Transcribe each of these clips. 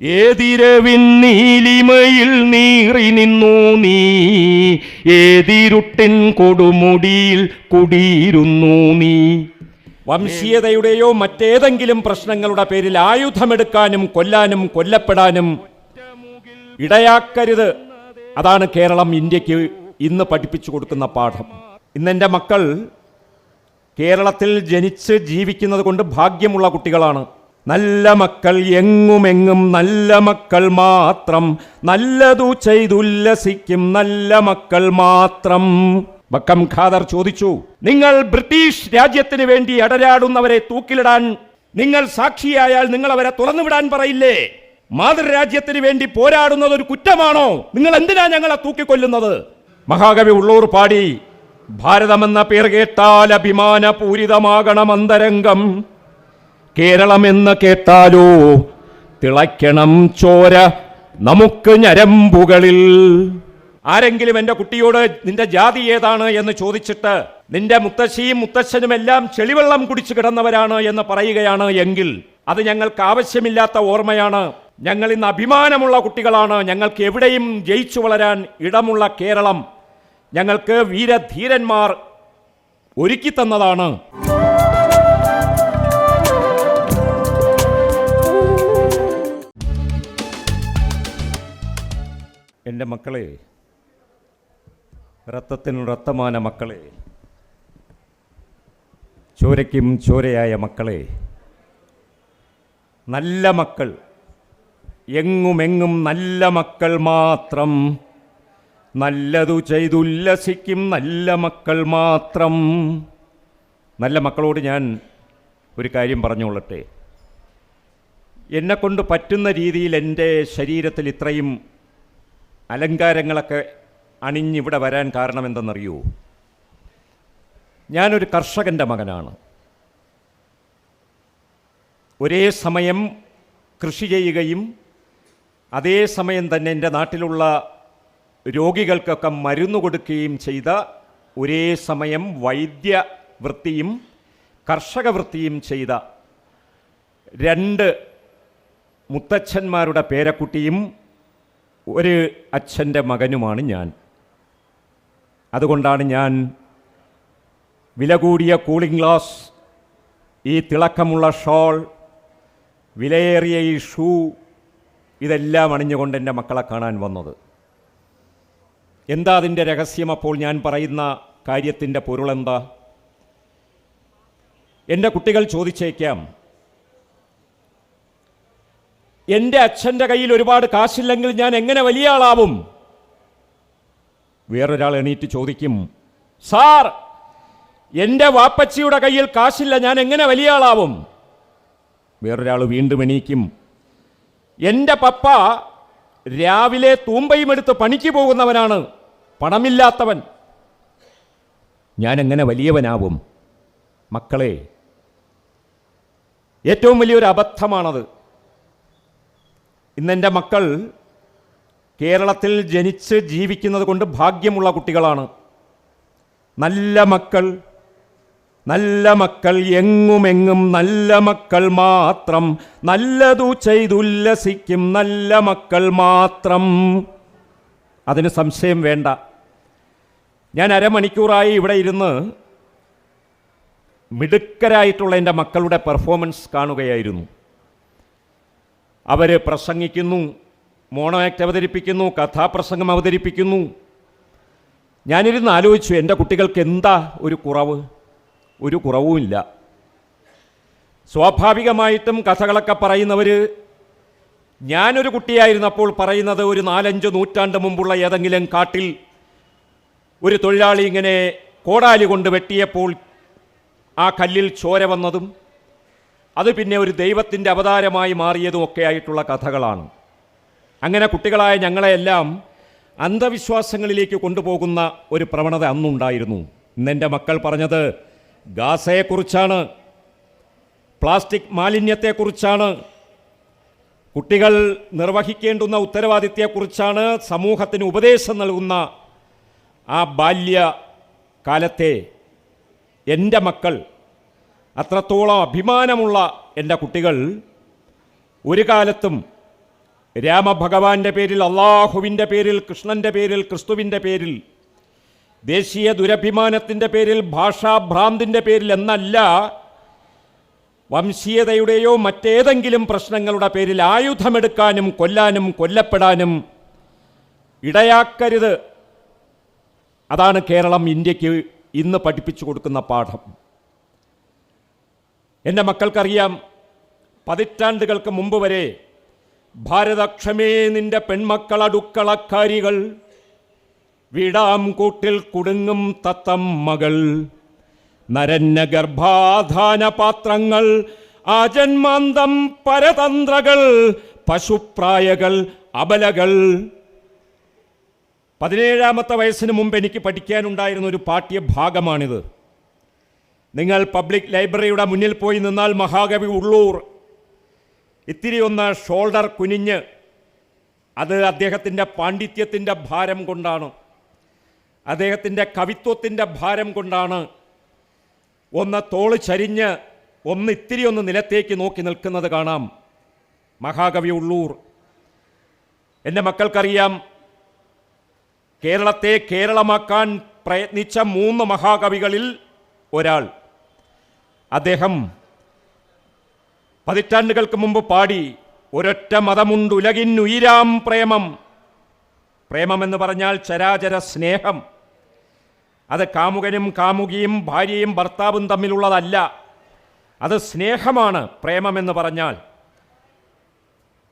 ഏതിരവിൻ നീലിമയിൽ നീറി നിന്നു നീ, ഏതിരുട്ടിൻ കൊടുമുടിയിൽ കുടിയിരുന്നു നീ. വംശീയതയുടെയോ മറ്റേതെങ്കിലും പ്രശ്നങ്ങളുടെ പേരിൽ ആയുധമെടുക്കാനും കൊല്ലാനും കൊല്ലപ്പെടാനും ഇടയാക്കരുത്. അതാണ് കേരളം ഇന്ത്യക്ക് ഇന്ന് പഠിപ്പിച്ചു കൊടുക്കുന്ന പാഠം. ഇന്നെൻ്റെ മക്കൾ കേരളത്തിൽ ജനിച്ച് ജീവിക്കുന്നത് കൊണ്ട് ഭാഗ്യമുള്ള കുട്ടികളാണ്. നല്ല മക്കൾ എങ്ങുമെങ്ങും നല്ല മക്കൾ മാത്രം, നല്ലതു ചെയ്തുല്ലസിക്കും നല്ല മക്കൾ മാത്രം. ബക്കം ഖാദർ ചോദിച്ചു, നിങ്ങൾ ബ്രിട്ടീഷ് രാജ്യത്തിന് വേണ്ടി അടരാടുന്നവരെ തൂക്കിലിടാൻ നിങ്ങൾ സാക്ഷിയായാൽ നിങ്ങൾ അവരെ തുറന്നുവിടാൻ പറയില്ലേ? മാതൃരാജ്യത്തിന് വേണ്ടി പോരാടുന്നത് ഒരു കുറ്റമാണോ? നിങ്ങൾ എന്തിനാ ഞങ്ങളെ തൂക്കിക്കൊല്ലുന്നത്? മഹാകവി ഉള്ളൂർ പാടി, ഭാരതമെന്ന പേർ കേട്ടാൽ അഭിമാനപൂരിതമാകണം അന്തരംഗം, കേരളമെന്ന് കേട്ടാലോ തിളയ്ക്കണം ചോര നമുക്ക് ഞരമ്പുകളിൽ. ആരെങ്കിലും എൻ്റെ കുട്ടിയോട് നിന്റെ ജാതി ഏതാണ് എന്ന് ചോദിച്ചിട്ട് നിന്റെ മുത്തശ്ശിയും മുത്തച്ഛനും എല്ലാം ചെളിവെള്ളം കുടിച്ചു കിടന്നവരാണ് എന്ന് പറയുകയാണ് എങ്കിൽ അത് ഞങ്ങൾക്ക് ആവശ്യമില്ലാത്ത ഓർമ്മയാണ്. ഞങ്ങൾ ഇന്ന് അഭിമാനമുള്ള കുട്ടികളാണ്. ഞങ്ങൾക്ക് എവിടെയും ജയിച്ചു വളരാൻ ഇടമുള്ള കേരളം ഞങ്ങൾക്ക് വീരധീരന്മാർ ഒരുക്കി തന്നതാണ്. എൻ്റെ മക്കളെ, രക്തത്തിനും രക്തமான മക്കളെ, ചോരയ്ക്കും ചോരയായ മക്കളെ, നല്ല മക്കൾ, എങ്ങുമെങ്ങും നല്ല മക്കൾ മാത്രം, നല്ലതു ചെയ്തുല്ലസിക്കും നല്ല മക്കൾ മാത്രം. നല്ല മക്കളോട് ഞാൻ ഒരു കാര്യം പറഞ്ഞുകൊള്ളട്ടെ. എന്നെക്കൊണ്ട് പറ്റുന്ന രീതിയിൽ എൻ്റെ ശരീരത്തിൽ ഇത്രയും അലങ്കാരങ്ങളൊക്കെ അണിഞ്ഞിവിടെ വരാൻ കാരണം എന്തെന്നറിയൂ? ഞാനൊരു കർഷകൻ്റെ മകനാണ്. ഒരേ സമയം കൃഷി ചെയ്യുകയും അതേ സമയം തന്നെ എൻ്റെ നാട്ടിലുള്ള രോഗികൾക്കൊക്കെ മരുന്ന് കൊടുക്കുകയും ചെയ്ത, ഒരേ സമയം വൈദ്യവൃത്തിയും കർഷകവൃത്തിയും ചെയ്ത രണ്ട് മുത്തച്ഛന്മാരുടെ പേരക്കുട്ടിയും ഒരു അച്ഛൻ്റെ മകനുമാണ് ഞാൻ. അതുകൊണ്ടാണ് ഞാൻ വില കൂടിയ കൂളിംഗ് ഗ്ലാസ്, ഈ തിളക്കമുള്ള ഷോൾ, വിലയേറിയ ഈ ഷൂ, ഇതെല്ലാം അണിഞ്ഞുകൊണ്ട് എൻ്റെ മക്കളെ കാണാൻ വന്നത്. എന്താ അതിൻ്റെ രഹസ്യം? അപ്പോൾ ഞാൻ പറയുന്ന കാര്യത്തിൻ്റെ പൊരുളെന്താ? എൻ്റെ കുട്ടികൾ ചോദിച്ചേക്കാം, എൻ്റെ അച്ഛൻ്റെ കയ്യിൽ ഒരുപാട് കാശില്ലെങ്കിൽ ഞാൻ എങ്ങനെ വലിയ ആളാവും? വേറൊരാൾ എണീറ്റ് ചോദിക്കും, സാർ, എൻ്റെ വാപ്പച്ചിയുടെ കയ്യിൽ കാശില്ല, ഞാൻ എങ്ങനെ വലിയ ആളാവും? വേറൊരാൾ വീണ്ടും എണീക്കും, എൻ്റെ പപ്പ രാവിലെ തൂമ്പയും എടുത്ത് പണിക്ക് പോകുന്നവനാണ്, പണമില്ലാത്തവൻ, ഞാൻ എങ്ങനെ വലിയവനാവും? മക്കളെ, ഏറ്റവും വലിയൊരു അബദ്ധമാണത്. ഇന്നെൻ്റെ മക്കൾ കേരളത്തിൽ ജനിച്ച് ജീവിക്കുന്നത് കൊണ്ട് ഭാഗ്യമുള്ള കുട്ടികളാണ്. നല്ല മക്കൾ, നല്ല മക്കൾ, എങ്ങുമെങ്ങും നല്ല മക്കൾ മാത്രം, നല്ലതു ചെയ്തുല്ലസിക്കും നല്ല മക്കൾ മാത്രം. അതിന് സംശയം വേണ്ട. ഞാൻ അരമണിക്കൂറായി ഇവിടെ ഇരുന്ന് മിടുക്കരായിട്ടുള്ള എൻ്റെ മക്കളുടെ പെർഫോമൻസ് കാണുകയായിരുന്നു. അവർ പ്രസംഗിക്കുന്നു, മോണോ ആക്ട് അവതരിപ്പിക്കുന്നു, കഥാപ്രസംഗം അവതരിപ്പിക്കുന്നു. ഞാനിരുന്ന് ആലോചിച്ചു, എൻ്റെ കുട്ടികൾക്ക് എന്താ ഒരു കുറവ്? ഒരു കുറവുമില്ല. സ്വാഭാവികമായിട്ടും കഥകളൊക്കെ പറയുന്നവർ ഞാനൊരു കുട്ടിയായിരുന്നപ്പോൾ പറയുന്നത് ഒരു 4-5 നൂറ്റാണ്ട് മുമ്പുള്ള ഏതെങ്കിലും കാട്ടിൽ ഒരു തൊഴിലാളി ഇങ്ങനെ കോടാലി കൊണ്ട് വെട്ടിയപ്പോൾ ആ കല്ലിൽ ചോര വന്നതും അത് പിന്നെ ഒരു ദൈവത്തിൻ്റെ അവതാരമായി മാറിയതും ഒക്കെ ആയിട്ടുള്ള കഥകളാണ്. അങ്ങനെ കുട്ടികളായ ഞങ്ങളെയെല്ലാം അന്ധവിശ്വാസങ്ങളിലേക്ക് കൊണ്ടുപോകുന്ന ഒരു പ്രവണത അന്നുണ്ടായിരുന്നു. ഇന്നെൻ്റെ മക്കൾ പറഞ്ഞത് ഗാസയെക്കുറിച്ചാണ്, പ്ലാസ്റ്റിക് മാലിന്യത്തെക്കുറിച്ചാണ്, കുട്ടികൾ നിർവഹിക്കേണ്ടുന്ന ഉത്തരവാദിത്വത്തെക്കുറിച്ചാണ്, സമൂഹത്തിന് ഉപദേശം നൽകുന്ന ആ ബാല്യകാലത്തെ എൻ്റെ മക്കൾ, അത്രത്തോളം അഭിമാനമുള്ള എൻ്റെ കുട്ടികൾ ഒരു കാലത്തും രാമഭഗവാന്റെ പേരിൽ, അള്ളാഹുവിൻ്റെ പേരിൽ, കൃഷ്ണൻ്റെ പേരിൽ, ക്രിസ്തുവിൻ്റെ പേരിൽ, ദേശീയ ദുരഭിമാനത്തിൻ്റെ പേരിൽ, ഭാഷാഭ്രാന്തിൻ്റെ പേരിൽ എന്നല്ല, വംശീയതയുടെയോ മറ്റേതെങ്കിലും പ്രശ്നങ്ങളുടെ പേരിൽ ആയുധമെടുക്കാനും കൊല്ലാനും കൊല്ലപ്പെടാനും ഇടയാക്കരുത്. അതാണ് കേരളം ഇന്ത്യക്ക് ഇന്ന് പഠിപ്പിച്ചു കൊടുക്കുന്ന പാഠം. എൻ്റെ മക്കൾക്കറിയാം, പതിറ്റാണ്ടുകൾക്ക് മുമ്പ് വരെ ഭാരതക്ഷമേ നിന്റെ പെൺമക്കൾ അടുക്കളക്കാരികൾ, വീടാം കൂട്ടിൽ കുടുങ്ങും തത്തമ്മകൾ, നരന്ന ഗർഭാധാന പാത്രങ്ങൾ, ആജന്മാന്തം പരതന്ത്രകൾ, പശുപ്രായകൾ, അബലകൾ. 17ാമത്തെ വയസ്സിന് മുമ്പ് എനിക്ക് പഠിക്കാനുണ്ടായിരുന്ന ഒരു പാഠ്യഭാഗമാണിത്. നിങ്ങൾ പബ്ലിക് ലൈബ്രറിയുടെ മുന്നിൽ പോയി നിന്നാൽ മഹാകവി ഉള്ളൂർ ഇത്തിരി ഒന്ന് ഷോൾഡർ കുനിഞ്ഞ്, അത് അദ്ദേഹത്തിൻ്റെ പാണ്ഡിത്യത്തിൻ്റെ ഭാരം കൊണ്ടാണ്, അദ്ദേഹത്തിൻ്റെ കവിത്വത്തിൻ്റെ ഭാരം കൊണ്ടാണ്, ഒന്ന് തോള് ചരിഞ്ഞ് ഇത്തിരി ഒന്ന് നിലത്തേക്ക് നോക്കി നിൽക്കുന്നത് കാണാം മഹാകവി ഉള്ളൂർ. എൻ്റെ മക്കൾക്കറിയാം, കേരളത്തെ കേരളമാക്കാൻ പ്രയത്നിച്ച 3 മഹാകവികളിൽ ഒരാൾ. അദ്ദേഹം പതിറ്റാണ്ടുകൾക്ക് മുമ്പ് പാടി, ഒരൊറ്റ മതമുണ്ടുലകിന്നുയിരാം പ്രേമം. പ്രേമമെന്ന് പറഞ്ഞാൽ ചരാചര സ്നേഹം. അത് കാമുകനും കാമുകിയും ഭാര്യയും ഭർത്താവും തമ്മിലുള്ളതല്ല, അത് സ്നേഹമാണ് പ്രേമമെന്ന് പറഞ്ഞാൽ.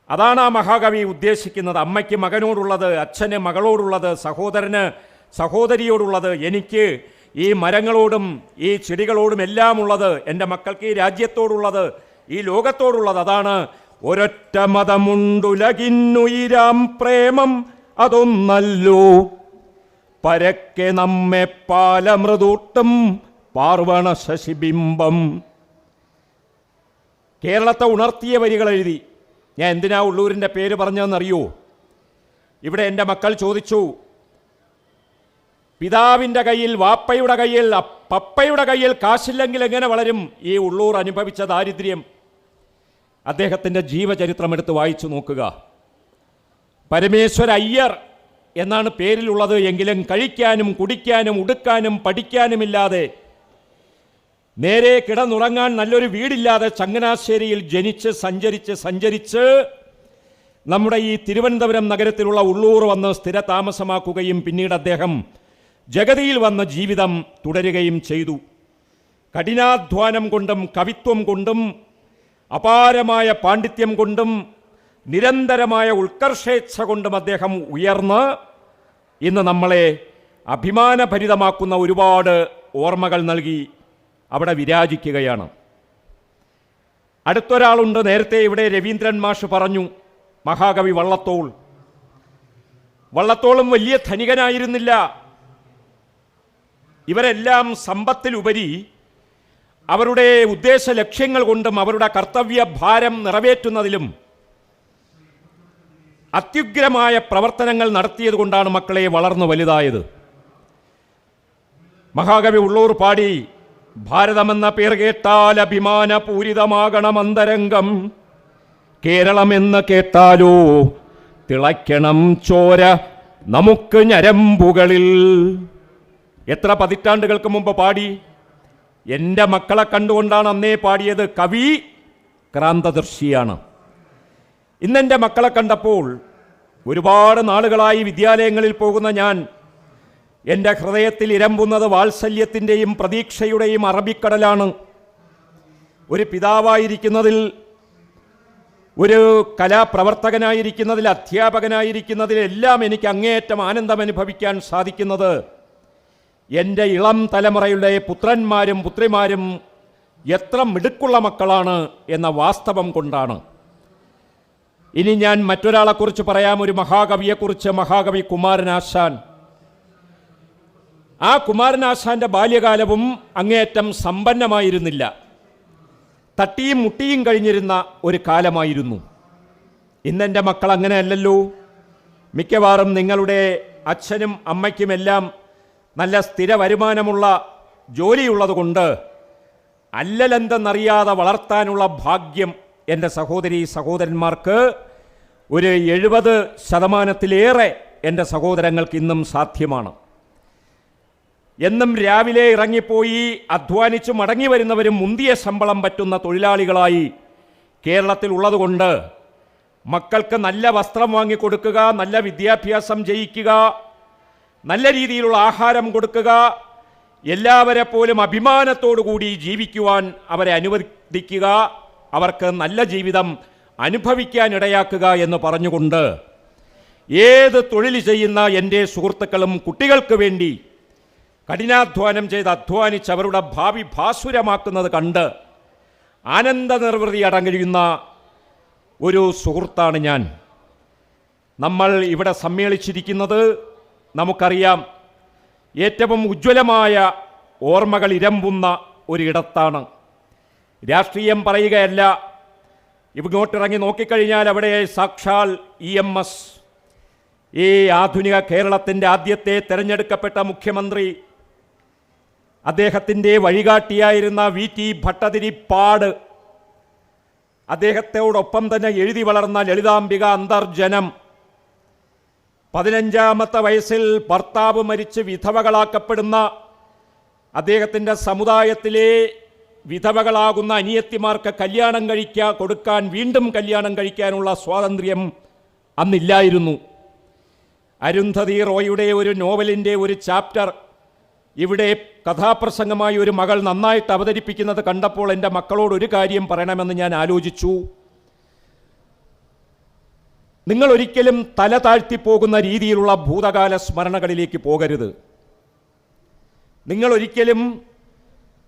അതാണ് ആ മഹാകവി ഉദ്ദേശിക്കുന്നത്. അമ്മയ്ക്ക് മകനോടുള്ളത്, അച്ഛന് മകളോടുള്ളത്, സഹോദരന് സഹോദരിയോടുള്ളത്, എനിക്ക് ഈ മരങ്ങളോടും ഈ ചെടികളോടും എല്ലാം ഉള്ളത്, എൻ്റെ മക്കൾക്ക് ഈ രാജ്യത്തോടുള്ളത്, ഈ ലോകത്തോടുള്ളത്, അതാണ് ഒരൊറ്റ മതമുണ്ടുലകിന്നുയിരാം പ്രേമം അതൊന്നല്ലോ, പരക്കെ നമ്മെ പാലമൃതൂട്ടും പാർവണ ശശിബിംബം. കേരളത്തെ ഉണർത്തിയ വരികൾ എഴുതി. ഞാൻ എന്തിനാ ഉള്ളൂരിൻ്റെ പേര് പറഞ്ഞതെന്നറിയോ? ഇവിടെ എൻ്റെ മക്കൾ ചോദിച്ചു, പിതാവിൻ്റെ കയ്യിൽ, വാപ്പയുടെ കയ്യിൽ, പപ്പയുടെ കയ്യിൽ കാശില്ലെങ്കിൽ എങ്ങനെ വളരും ഈ ഉള്ളൂർ അനുഭവിച്ച ദാരിദ്ര്യം? അദ്ദേഹത്തിൻ്റെ ജീവചരിത്രം എടുത്ത് വായിച്ചു നോക്കുക. പരമേശ്വര അയ്യർ എന്നാണ് പേരിലുള്ളത് എങ്കിലും കഴിക്കാനും കുടിക്കാനും ഉടുക്കാനും പഠിക്കാനുമില്ലാതെ, നേരെ കിടന്നുറങ്ങാൻ നല്ലൊരു വീടില്ലാതെ ചങ്ങനാശ്ശേരിയിൽ ജനിച്ച് സഞ്ചരിച്ച് നമ്മുടെ ഈ തിരുവനന്തപുരം നഗരത്തിലുള്ള ഉള്ളൂർ വന്ന് സ്ഥിരതാമസമാക്കുകയും പിന്നീട് അദ്ദേഹം ജഗതിയിൽ വന്ന് ജീവിതം തുടരുകയും ചെയ്തു. കഠിനാധ്വാനം കൊണ്ടും കവിത്വം കൊണ്ടും അപാരമായ പാണ്ഡിത്യം കൊണ്ടും നിരന്തരമായ ഉത്കർഷേച്ഛ കൊണ്ടും അദ്ദേഹം ഉയർന്ന് ഇന്ന് നമ്മളെ അഭിമാനഭരിതമാക്കുന്ന ഒരുപാട് ഓർമ്മകൾ നൽകി അവിടെ വിരാജിക്കുകയാണ്. അടുത്തൊരാളുണ്ട്, നേരത്തെ ഇവിടെ രവീന്ദ്രൻ മാഷ് പറഞ്ഞു, മഹാകവി വള്ളത്തോൾ. വള്ളത്തോളും വലിയ ധനികനായിരുന്നില്ല. ഇവരെല്ലാം സമ്പത്തിലുപരി അവരുടെ ഉദ്ദേശ ലക്ഷ്യങ്ങൾ കൊണ്ടും അവരുടെ കർത്തവ്യ ഭാരം നിറവേറ്റുന്നതിലും അത്യുഗ്രമായ പ്രവർത്തനങ്ങൾ നടത്തിയത് കൊണ്ടാണ് മക്കളെ വളർന്നു വലുതായത്. മഹാകവി ഉള്ളൂർ പാടി, ഭാരതമെന്ന പേർ കേട്ടാൽ അഭിമാനപൂരിതമാകണം അന്തരംഗം, കേരളമെന്ന് കേട്ടാലോ തിളയ്ക്കണം ചോര നമുക്ക് ഞരമ്പുകളിൽ. എത്ര പതിറ്റാണ്ടുകൾക്ക് മുമ്പ് പാടി? എൻ്റെ മക്കളെ കണ്ടുകൊണ്ടാണ് അന്നേ പാടിയത്. കവി ക്രാന്തദർശിയാണ്. ഇന്നെൻ്റെ മക്കളെ കണ്ടപ്പോൾ, ഒരുപാട് നാളുകളായി വിദ്യാലയങ്ങളിൽ പോകുന്ന ഞാൻ, എൻ്റെ ഹൃദയത്തിൽ ഇരമ്പുന്നത് വാത്സല്യത്തിൻ്റെയും പ്രതീക്ഷയുടെയും അറബിക്കടലാണ്. ഒരു പിതാവായിരിക്കുന്നതിൽ, ഒരു കലാപ്രവർത്തകനായിരിക്കുന്നതിൽ, അധ്യാപകനായിരിക്കുന്നതിൽ എല്ലാം എനിക്ക് അങ്ങേയറ്റം ആനന്ദം അനുഭവിക്കാൻ സാധിക്കുന്നത് എൻ്റെ ഇളം തലമുറയുടെ പുത്രന്മാരും പുത്രിമാരും എത്ര മിടുക്കുള്ള മക്കളാണ് എന്ന വാസ്തവം കൊണ്ടാണ്. ഇനി ഞാൻ മറ്റൊരാളെക്കുറിച്ച് പറയാം, ഒരു മഹാകവിയെക്കുറിച്ച്, മഹാകവി കുമാരനാശാൻ. ആ കുമാരനാശാന്റെ ബാല്യകാലവും അങ്ങേയറ്റം സമ്പന്നമായിരുന്നില്ല. തട്ടിയും മുട്ടിയും കഴിഞ്ഞിരുന്ന ഒരു കാലമായിരുന്നു. ഇന്നെൻ്റെ മക്കൾ അങ്ങനെയല്ലല്ലോ. മിക്കവാറും നിങ്ങളുടെ അച്ഛനും അമ്മയ്ക്കുമെല്ലാം നല്ല സ്ഥിര വരുമാനമുള്ള ജോലിയുള്ളതുകൊണ്ട് അല്ലലെന്തെന്നറിയാതെ വളർത്താനുള്ള ഭാഗ്യം എൻ്റെ സഹോദരി സഹോദരന്മാർക്ക് ഒരു 70% എൻ്റെ സഹോദരങ്ങൾക്ക് ഇന്നും സാധ്യമാണ്. എന്നും രാവിലെ ഇറങ്ങിപ്പോയി അധ്വാനിച്ച് മടങ്ങി വരുന്നവരും മുന്തിയ ശമ്പളം പറ്റുന്ന തൊഴിലാളികളായി കേരളത്തിൽ ഉള്ളതുകൊണ്ട് മക്കൾക്ക് നല്ല വസ്ത്രം വാങ്ങിക്കൊടുക്കുക, നല്ല വിദ്യാഭ്യാസം ചെയ്യിക്കുക, നല്ല രീതിയിലുള്ള ആഹാരം കൊടുക്കുക, എല്ലാവരെ പോലും അഭിമാനത്തോടു കൂടി ജീവിക്കുവാൻ അവരെ അനുവദിക്കുക, അവർക്ക് നല്ല ജീവിതം അനുഭവിക്കാൻ ഇടയാക്കുക എന്ന് പറഞ്ഞുകൊണ്ട് ഏത് തൊഴിൽ ചെയ്യുന്ന എൻ്റെ സുഹൃത്തുക്കളും കുട്ടികൾക്ക് വേണ്ടി കഠിനാധ്വാനം ചെയ്ത് അധ്വാനിച്ച് അവരുടെ ഭാവി ഭാസുരമാക്കുന്നത് കണ്ട് ആനന്ദ നിർവൃതി അടങ്ങിയുന്ന ഒരു സുഹൃത്താണ് ഞാൻ. നമ്മൾ ഇവിടെ സമ്മേളിച്ചിരിക്കുന്നത് നമുക്കറിയാം, ഏറ്റവും ഉജ്ജ്വലമായ ഓർമ്മകൾ ഇരമ്പുന്ന ഒരിടത്താണ്. രാഷ്ട്രീയം പറയുകയല്ല, ഇങ്ങോട്ടിറങ്ങി നോക്കിക്കഴിഞ്ഞാൽ അവിടെ സാക്ഷാൽ EMS, ഈ ആധുനിക കേരളത്തിൻ്റെ ആദ്യത്തെ തിരഞ്ഞെടുക്കപ്പെട്ട മുഖ്യമന്ത്രി, അദ്ദേഹത്തിൻ്റെ വഴികാട്ടിയായിരുന്ന VT ഭട്ടതിരിപ്പാട്, അദ്ദേഹത്തോടൊപ്പം തന്നെ എഴുതി വളർന്ന ലളിതാംബിക അന്തർജനം, 15ാമത്തെ വയസ്സിൽ ഭർത്താവ് മരിച്ച് വിധവകളാക്കപ്പെടുന്ന അദ്ദേഹത്തിൻ്റെ സമുദായത്തിലെ വിധവകളാകുന്ന അനിയത്തിമാർക്ക് കല്യാണം കൊടുക്കാൻ വീണ്ടും കല്യാണം കഴിക്കാനുള്ള സ്വാതന്ത്ര്യം അന്നില്ലായിരുന്നു. അരുന്ധതി റോയുടെ ഒരു നോവലിൻ്റെ ഒരു ചാപ്റ്റർ ഇവിടെ കഥാപ്രസംഗമായി ഒരു മകൾ നന്നായിട്ട് അവതരിപ്പിക്കുന്നത് കണ്ടപ്പോൾ എൻ്റെ മക്കളോട് ഒരു കാര്യം പറയണമെന്ന് ഞാൻ ആലോചിച്ചു. നിങ്ങൾ ഒരിക്കലും തല താഴ്ത്തിപ്പോകുന്ന രീതിയിലുള്ള ഭൂതകാല സ്മരണകളിലേക്ക് പോകരുത്. നിങ്ങൾ ഒരിക്കലും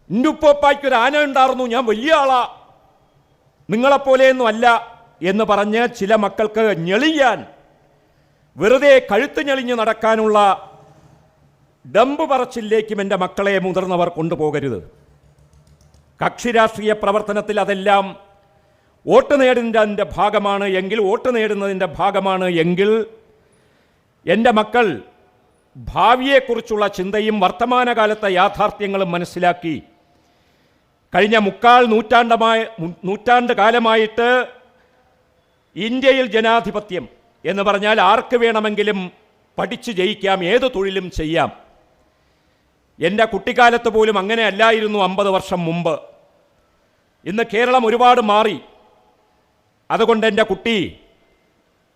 എൻ്റെ ഉപ്പപ്പായ്ക്കൊരു ആന ഉണ്ടായിരുന്നു, ഞാൻ വലിയ ആളാ, നിങ്ങളെപ്പോലെയൊന്നും അല്ല എന്ന് പറഞ്ഞ് ചില മക്കൾക്ക് ഞെളിയാൻ, വെറുതെ കഴുത്ത് ഞെളിഞ്ഞ് നടക്കാനുള്ള ഡമ്പ് പറച്ചിലേക്കും എൻ്റെ മക്കളെ മുതിർന്നവർ കൊണ്ടുപോകരുത്. കക്ഷി രാഷ്ട്രീയ പ്രവർത്തനത്തിൽ അതെല്ലാം വോട്ട് നേടുന്നതിൻ്റെ ഭാഗമാണ് എങ്കിൽ, വോട്ട് നേടുന്നതിൻ്റെ ഭാഗമാണ് എങ്കിൽ എൻ്റെ മക്കൾ ഭാവിയെക്കുറിച്ചുള്ള ചിന്തയും വർത്തമാനകാലത്തെ യാഥാർത്ഥ്യങ്ങളും മനസ്സിലാക്കി കഴിഞ്ഞ നൂറ്റാണ്ട് കാലമായിട്ട് ഇന്ത്യയിൽ ജനാധിപത്യം എന്ന് പറഞ്ഞാൽ ആർക്ക് വേണമെങ്കിലും പഠിച്ച് ജയിക്കാം, ഏത് തൊഴിലും ചെയ്യാം. എൻ്റെ കുട്ടിക്കാലത്ത് പോലും അങ്ങനെ അല്ലായിരുന്നു 50 വർഷം മുമ്പ്. ഇന്ന് കേരളം ഒരുപാട് മാറി. അതുകൊണ്ട് എൻ്റെ കുട്ടി,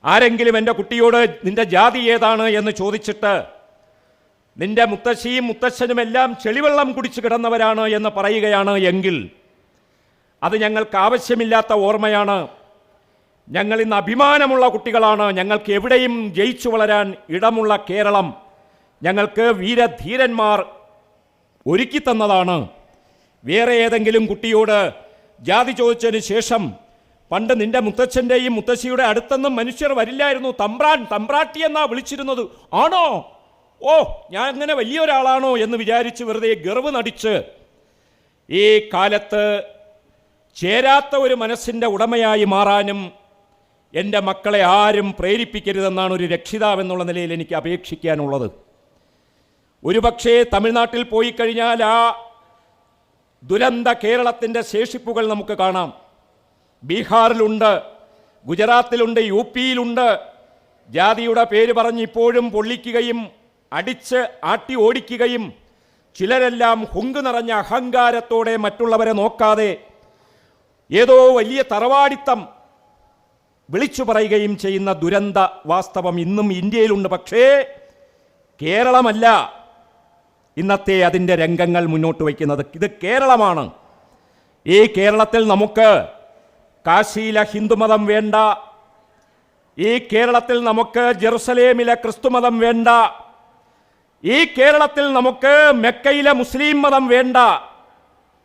ആരെങ്കിലും എൻ്റെ കുട്ടിയോട് നിൻ്റെ ജാതി ഏതാണ് എന്ന് ചോദിച്ചിട്ട് നിൻ്റെ മുത്തശ്ശിയും മുത്തച്ഛനുമെല്ലാം ചെളിവെള്ളം കുടിച്ച് കിടന്നവരാണ് എന്ന് പറയുകയാണ് എങ്കിൽ അത് ഞങ്ങൾക്ക് ആവശ്യമില്ലാത്ത ഓർമ്മയാണ്. ഞങ്ങൾ ഇന്ന് അഭിമാനമുള്ള കുട്ടികളാണ്. ഞങ്ങൾക്ക് എവിടെയും ജയിച്ചു വളരാൻ ഇടമുള്ള കേരളം ഞങ്ങൾക്ക് വീരധീരന്മാർ ഒരുക്കി തന്നതാണ്. വേറെ ഏതെങ്കിലും കുട്ടിയോട് ജാതി ചോദിച്ചതിന് ശേഷം പണ്ട് നിന്റെ മുത്തച്ഛൻ്റെയും മുത്തശ്ശിയുടെ അടുത്തൊന്നും മനുഷ്യർ വരില്ലായിരുന്നു, തമ്പ്രാട്ടി എന്നാ വിളിച്ചിരുന്നത്, ആണോ, ഓ ഞാൻ അങ്ങനെ വലിയൊരാളാണോ എന്ന് വിചാരിച്ച് വെറുതെ ഗർവ് നടിച്ച് ഈ കാലത്ത് ചേരാത്ത ഒരു മനസ്സിൻ്റെ ഉടമയായി മാറാനും എൻ്റെ മക്കളെ ആരും പ്രേരിപ്പിക്കരുതെന്നാണ് ഒരു രക്ഷിതാവെന്നുള്ള നിലയിൽ എനിക്ക് അപേക്ഷിക്കാനുള്ളത്. ഒരുപക്ഷേ തമിഴ്നാട്ടിൽ പോയി കഴിഞ്ഞാൽ ആ ദുരന്ത കേരളത്തിൻ്റെ ശേഷിപ്പുകൾ നമുക്ക് കാണാം. ബീഹാറിലുണ്ട്, ഗുജറാത്തിലുണ്ട്, UP-യിലുണ്ട്. ജാതിയുടെ പേര് പറഞ്ഞ് ഇപ്പോഴും പൊള്ളിക്കുകയും അടിച്ച് ആട്ടി ഓടിക്കുകയും ചിലരെല്ലാം ഹുങ്ക് നിറഞ്ഞ അഹങ്കാരത്തോടെ മറ്റുള്ളവരെ നോക്കാതെ ഏതോ വലിയ തറവാടിത്തം വിളിച്ചു പറയുകയും ചെയ്യുന്ന ദുരന്ത വാസ്തവം ഇന്നും ഇന്ത്യയിലുണ്ട്. പക്ഷേ കേരളമല്ല ഇന്നത്തെ അതിൻ്റെ രംഗങ്ങൾ മുന്നോട്ട് വയ്ക്കുന്നത്. ഇത് കേരളമാണ്. ഈ കേരളത്തിൽ നമുക്ക് കാശിയിലെ ഹിന്ദുമതം വേണ്ട, ഈ കേരളത്തിൽ നമുക്ക് ജെറുസലേമിലെ ക്രിസ്തുമതം വേണ്ട, ഈ കേരളത്തിൽ നമുക്ക് മെക്കയിലെ മുസ്ലിം മതം വേണ്ട.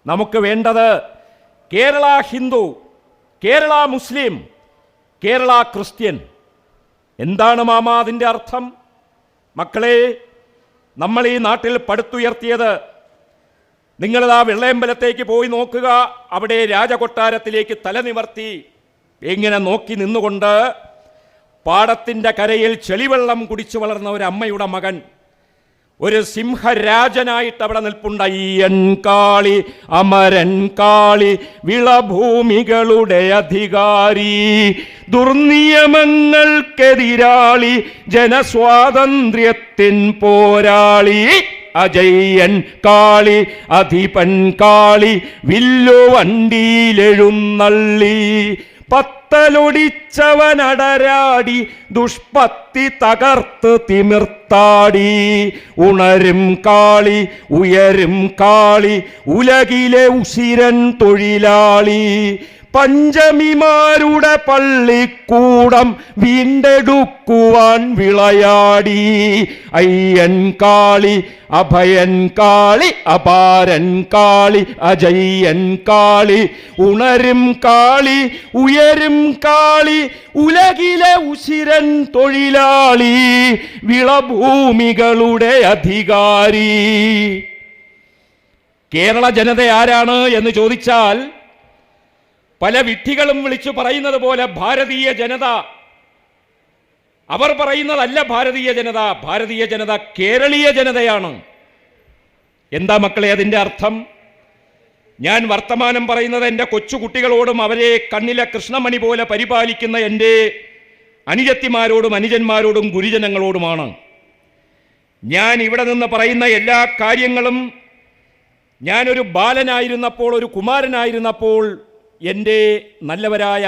നമുക്ക് വേണ്ടത് കേരള ഹിന്ദു, കേരള മുസ്ലിം, കേരള ക്രിസ്ത്യൻ. എന്താണ് മാമ അതിൻ്റെ അർത്ഥം? മക്കളെ, നമ്മൾ ഈ നാട്ടിൽ പടുത്തുയർത്തിയത്, നിങ്ങളിതാ വെള്ളയമ്പലത്തേക്ക് പോയി നോക്കുക. അവിടെ രാജകൊട്ടാരത്തിലേക്ക് തലനിവർത്തി ഇങ്ങനെ നോക്കി നിന്നുകൊണ്ട് പാടത്തിൻ്റെ കരയിൽ ചെളിവെള്ളം കുടിച്ചു വളർന്ന ഒരു അമ്മയുടെ മകൻ ഒരു സിംഹരാജനായിട്ട് അവിടെ നിൽപ്പുണ്ട്. അയ്യൻ കാളി, അമരൻ കാളി, വിളഭൂമികളുടെ അധികാരി, ദുർനിയമങ്ങൾക്കെതിരാളി, ജനസ്വാതന്ത്ര്യത്തിൻ പോരാളി, അജയ്യൻ കാളി, അധിപൻ കാളി, വില്ലുവണ്ടിയിലെഴുന്നള്ളി, പത്തലൊടിച്ചവനടരാടി, ദുഷ്പത്തി തകർത്ത് തിമിർത്താടി, ഉണരും കാളി, ഉയരും കാളി, ഉലകിലെ ഉശിരൻ തൊഴിലാളി, പഞ്ചമിമാരുടെ പള്ളിക്കൂടം വീണ്ടെടുക്കുവാൻ വിളയാടി, അയ്യൻ കാളി, അഭയൻ കാളി, അപാരൻ കാളി, അജയ്യൻ കാളി, ഉണരും കാളി, ഉയരും കാളി, ഉലകിലെ ഉശിരൻ തൊഴിലാളി, വിളഭൂമികളുടെ അധികാരി. കേരള ജനത ആരാണ് എന്ന് ചോദിച്ചാൽ പല വിഡ്ഢികളും വിളിച്ചു പറയുന്നത് പോലെ ഭാരതീയ ജനത. അവർ പറയുന്നതല്ല ഭാരതീയ ജനത. ഭാരതീയ ജനത കേരളീയ ജനതയാണ്. എന്താ മക്കളെ അതിൻ്റെ അർത്ഥം? ഞാൻ വർത്തമാനം പറയുന്നത് എൻ്റെ കൊച്ചുകുട്ടികളോടും അവരെ കണ്ണിലെ കൃഷ്ണമണി പോലെ പരിപാലിക്കുന്ന എൻ്റെ അനുജത്തിമാരോടും അനുജന്മാരോടും ഗുരുജനങ്ങളോടുമാണ്. ഞാൻ ഇവിടെ നിന്ന് പറയുന്ന എല്ലാ കാര്യങ്ങളും ഞാനൊരു ബാലനായിരുന്നപ്പോൾ, ഒരു കുമാരനായിരുന്നപ്പോൾ എൻ്റെ നല്ലവരായ